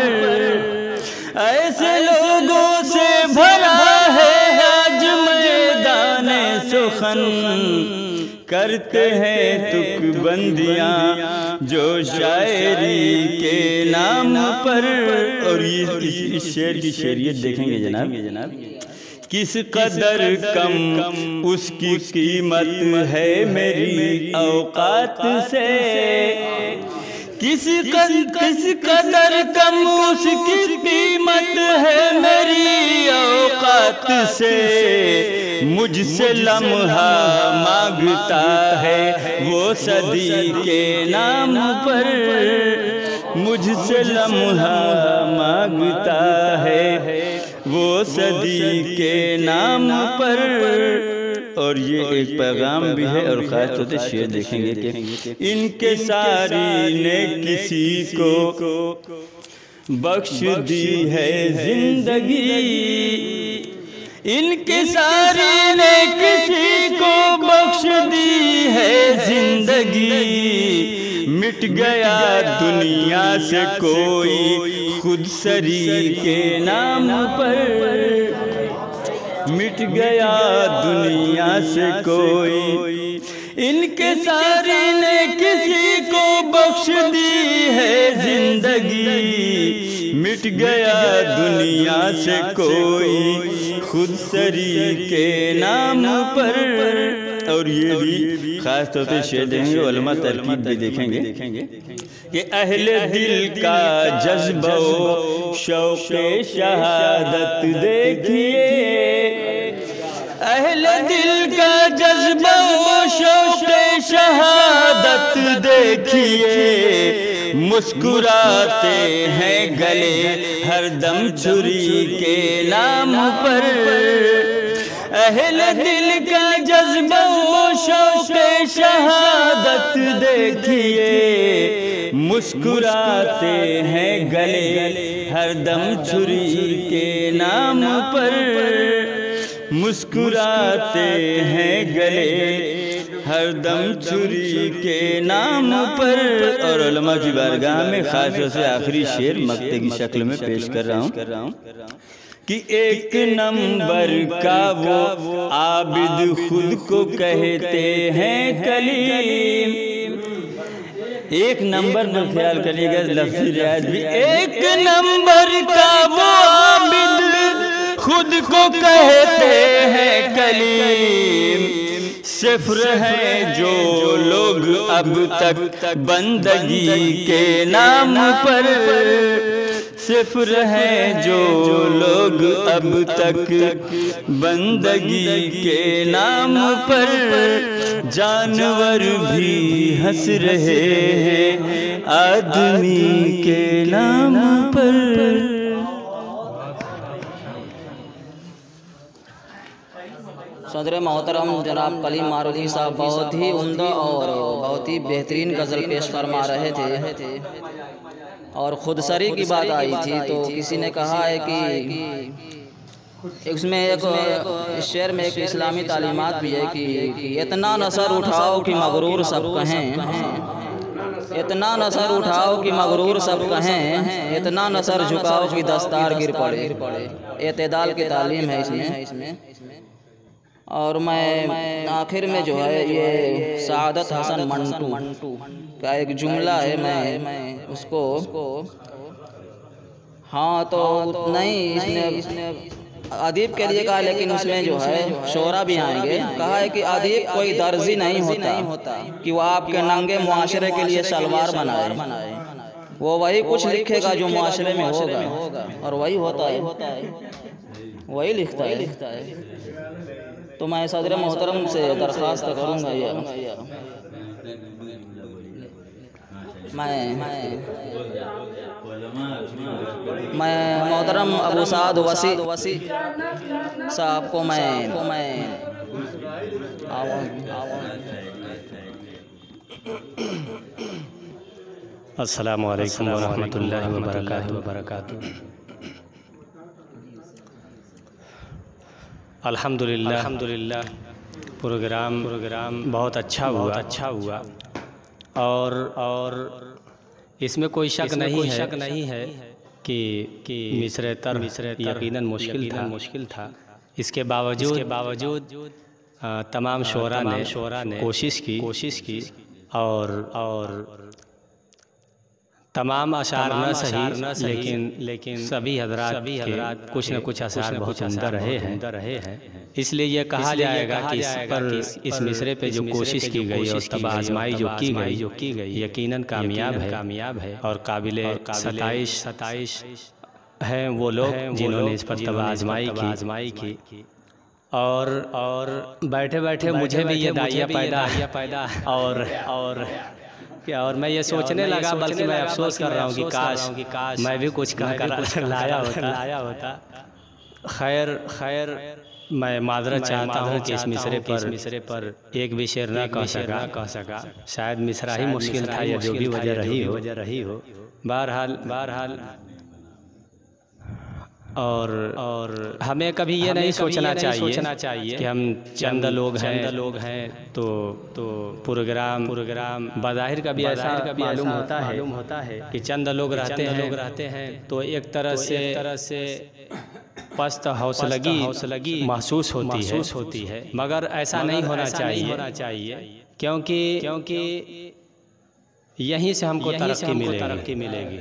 ऐसे लोगों से भरा है आज मैदाने सुखन। करते हैं तुक बंदियाँ जो शायरी के नाम पर। और ये इस शेर की शेरियत देखेंगे जनाब, किस कदर कम उसकी कीमत है मेरी औकात से, किस कदर कम उसकी कीमत है मेरी औकात से। मुझसे लम्हा मांगता है वो सदी के नाम पर, मुझसे लम्हा मांगता है वो सदी के नाम पर। और ये एक पैगाम भी है और ख़ास तौर से शेर देखेंगे कि इनके सारी ने किसी को बख्श दी है जिंदगी, इनके सारी ने किसी को बख्श दी है जिंदगी। मिट गया दुनिया से कोई खुदसरी के नाम पर, मिट गया दुनिया से कोई, इनके सारी ने किसी को बख्श दी है जिंदगी। मिट गया दुनिया से कोई खुदसरी के नाम पर। और ये भी खास तौर पे शेर देखेंगे, उलमा तरकीब भी देखेंगे कि अहले दिल का जज्बा शौक़े शहादत देखिए, अहले दिल का जज्बा शौक़े शहादत देखिए। मुस्कुराते हैं गले हरदम छुरी के नाम पर, अहले दिल का जज्बा शौक़े शहादत देखिए। मुस्कुराते हैं गले हरदम छुरी के नाम पर, मुस्कुराते हैं गले हरदम छुरी के नाम पर। और उलमा की बारगाह में खास तौर से आखिरी शेर मक्ते की शक्ल में पेश कर रहा हूँ कि एक नंबर का वो आबिद खुद को कहते हैं कलीम। एक नंबर पर ख्याल करिएगा लफ्ज़ी रियायत भी, एक नंबर का वो आबिद खुद को कहते हैं कलीम। सिफ्र है जो लोग अब तक बंदगी के नाम पर, सिफ्र है जो लोग अब तक बंदगी के नाम पर। जानवर भी हंस रहे हैं आदमी के नाम पर। सदर मोहतरम जनाब कलीम मारुति साहब बहुत ही उम्दा और बहुत ही बेहतरीन गज़ल पेश फरमा रहे थे। और खुदसरी की बात आई थी तो किसी ने कहा है कि इसमें एक शेर में एक इस्लामी तालीमात भी है कि इतना नसर उठाओ कि मगरूर सब कहें, इतना नसर उठाओ कि मगरूर सब कहें, इतना नसर झुकाओ कि दस्तार गिर पड़े। एतदाल की तालीम है इसमें। और मैं आखिर में जो है ये सादत हसन मंटू का एक जुमला है, मैं उसको हाँ तो उतना ही इसने अदीब के लिए कहा, लेकिन उसमें जो है शोरा भी आएंगे। कहा है कि अदीब कोई दर्जी नहीं होता कि वो आपके नंगे मुआशरे के लिए सलवार बनाए, वो वही कुछ लिखेगा जो मुआशरे में होगा और वही होता है, वही लिखता है। तो मैं सदर मोहतरम से दरख्वास्त करूँगा मैं मोहतरम अबू साद वसी साहब को मैं अस्सलामु अलैकुम वरहमतुल्लाहि वबरकातुहू। अल्हम्दुलिल्लाह प्रोग्राम बहुत अच्छा हुआ और इसमें कोई शक नहीं है कि मिसरे यकीनन मुश्किल था। इसके बावजूद तमाम शोरा ने कोशिश की और तमाम अशार न सही लेकिन सभी हजरात कुछ न कुछ अशार बहुत उम्दा रहे हैं। इसलिए यह कहा जाएगा कि इस मिसरे पे जो कोशिश की गई और तब आजमाई जो की गई यकीनन कामयाब है और काबिल सताइश हैं वो लोग जिन्होंने इस पर तब आजमाई की। और बैठे मुझे भी ये दाइया पैदा और मैं ये सोचने लगा, बल्कि मैं अफसोस कर रहा हूँ कि काश मैं भी कुछ कह कर लाया होता। खैर मैं माजरत चाहता हूँ कि इस मिसरे पर एक भी शेर न कह सका। शायद मिसरा ही मुश्किल था या जो भी वजह रही हो। बहरहाल और हमें कभी ये नहीं सोचना चाहिए कि हम चंद लोग हैं तो प्रोग्राम बज़ाहिर कभी ऐसा मालूम होता है कि चंद लोग रहते हैं तो एक तरह से पस्त हौसलगी महसूस होती है, मगर ऐसा नहीं होना चाहिए क्योंकि यहीं से हमको तरक्की मिलेगी।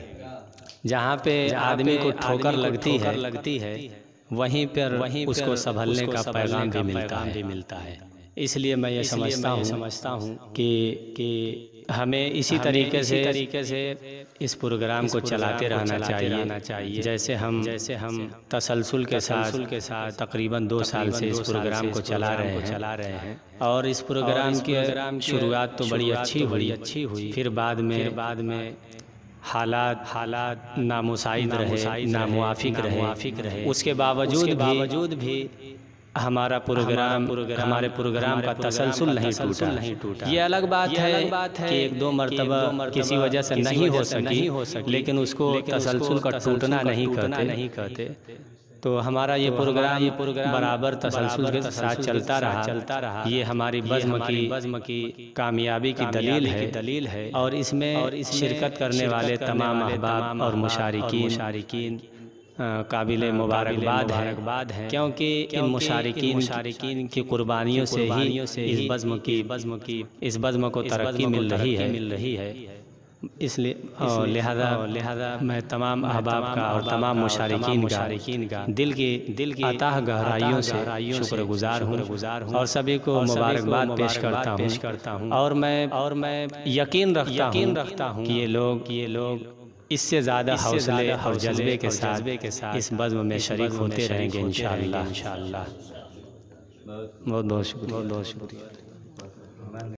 जहाँ पे आदमी को ठोकर लगती है वहीं पर उसको संभलने का पैगाम भी मिलता है। इसलिए मैं ये समझता हूँ कि हमें इसी तरीके से इस प्रोग्राम को चलाते रहना चाहिए। जैसे हम तसलसल के साथ तकरीबन 2 साल से इस प्रोग्राम को चला रहे हैं और इस प्रोग्राम की शुरुआत तो बड़ी अच्छी हुई। फिर बाद में हालात नामुसाइद रहे, नामुआफिक रहे। उसके बावजूद भी हमारे प्रोग्राम का तसलसल नहीं टूटा। ये अलग बात है कि 1-2 मरतबा किसी वजह से नहीं हो सकी, लेकिन उसको तसलसल का टूटना नहीं कहते। तो हमारा ये प्रोग्राम बराबर तसलसल के साथ चलता रहा। ये हमारी बज़्म की कामयाबी की दलील है और इसमें शिरकत करने वाले तमाम अहबाब और मुशारिकीन काबिल मुबारकबाद है, क्योंकि इन मुशारिकीन की कुर्बानियों से ही इस बज़्म को तरक्की मिल रही है। इसलिए लिहाजा मैं तमाम अहबाब का और तमाम मुशारिकीन का दिल की अताह गहराइयों से शुक्रगुजार हूँ और सभी को मुबारकबाद पेश करता हूँ। और मैं यकीन रखता हूँ कि ये लोग इससे ज़्यादा हौसले और जज्बे के साथ इस बज़्म में शरीक होते रहेंगे इंशाअल्लाह। बहुत शुक्रिया।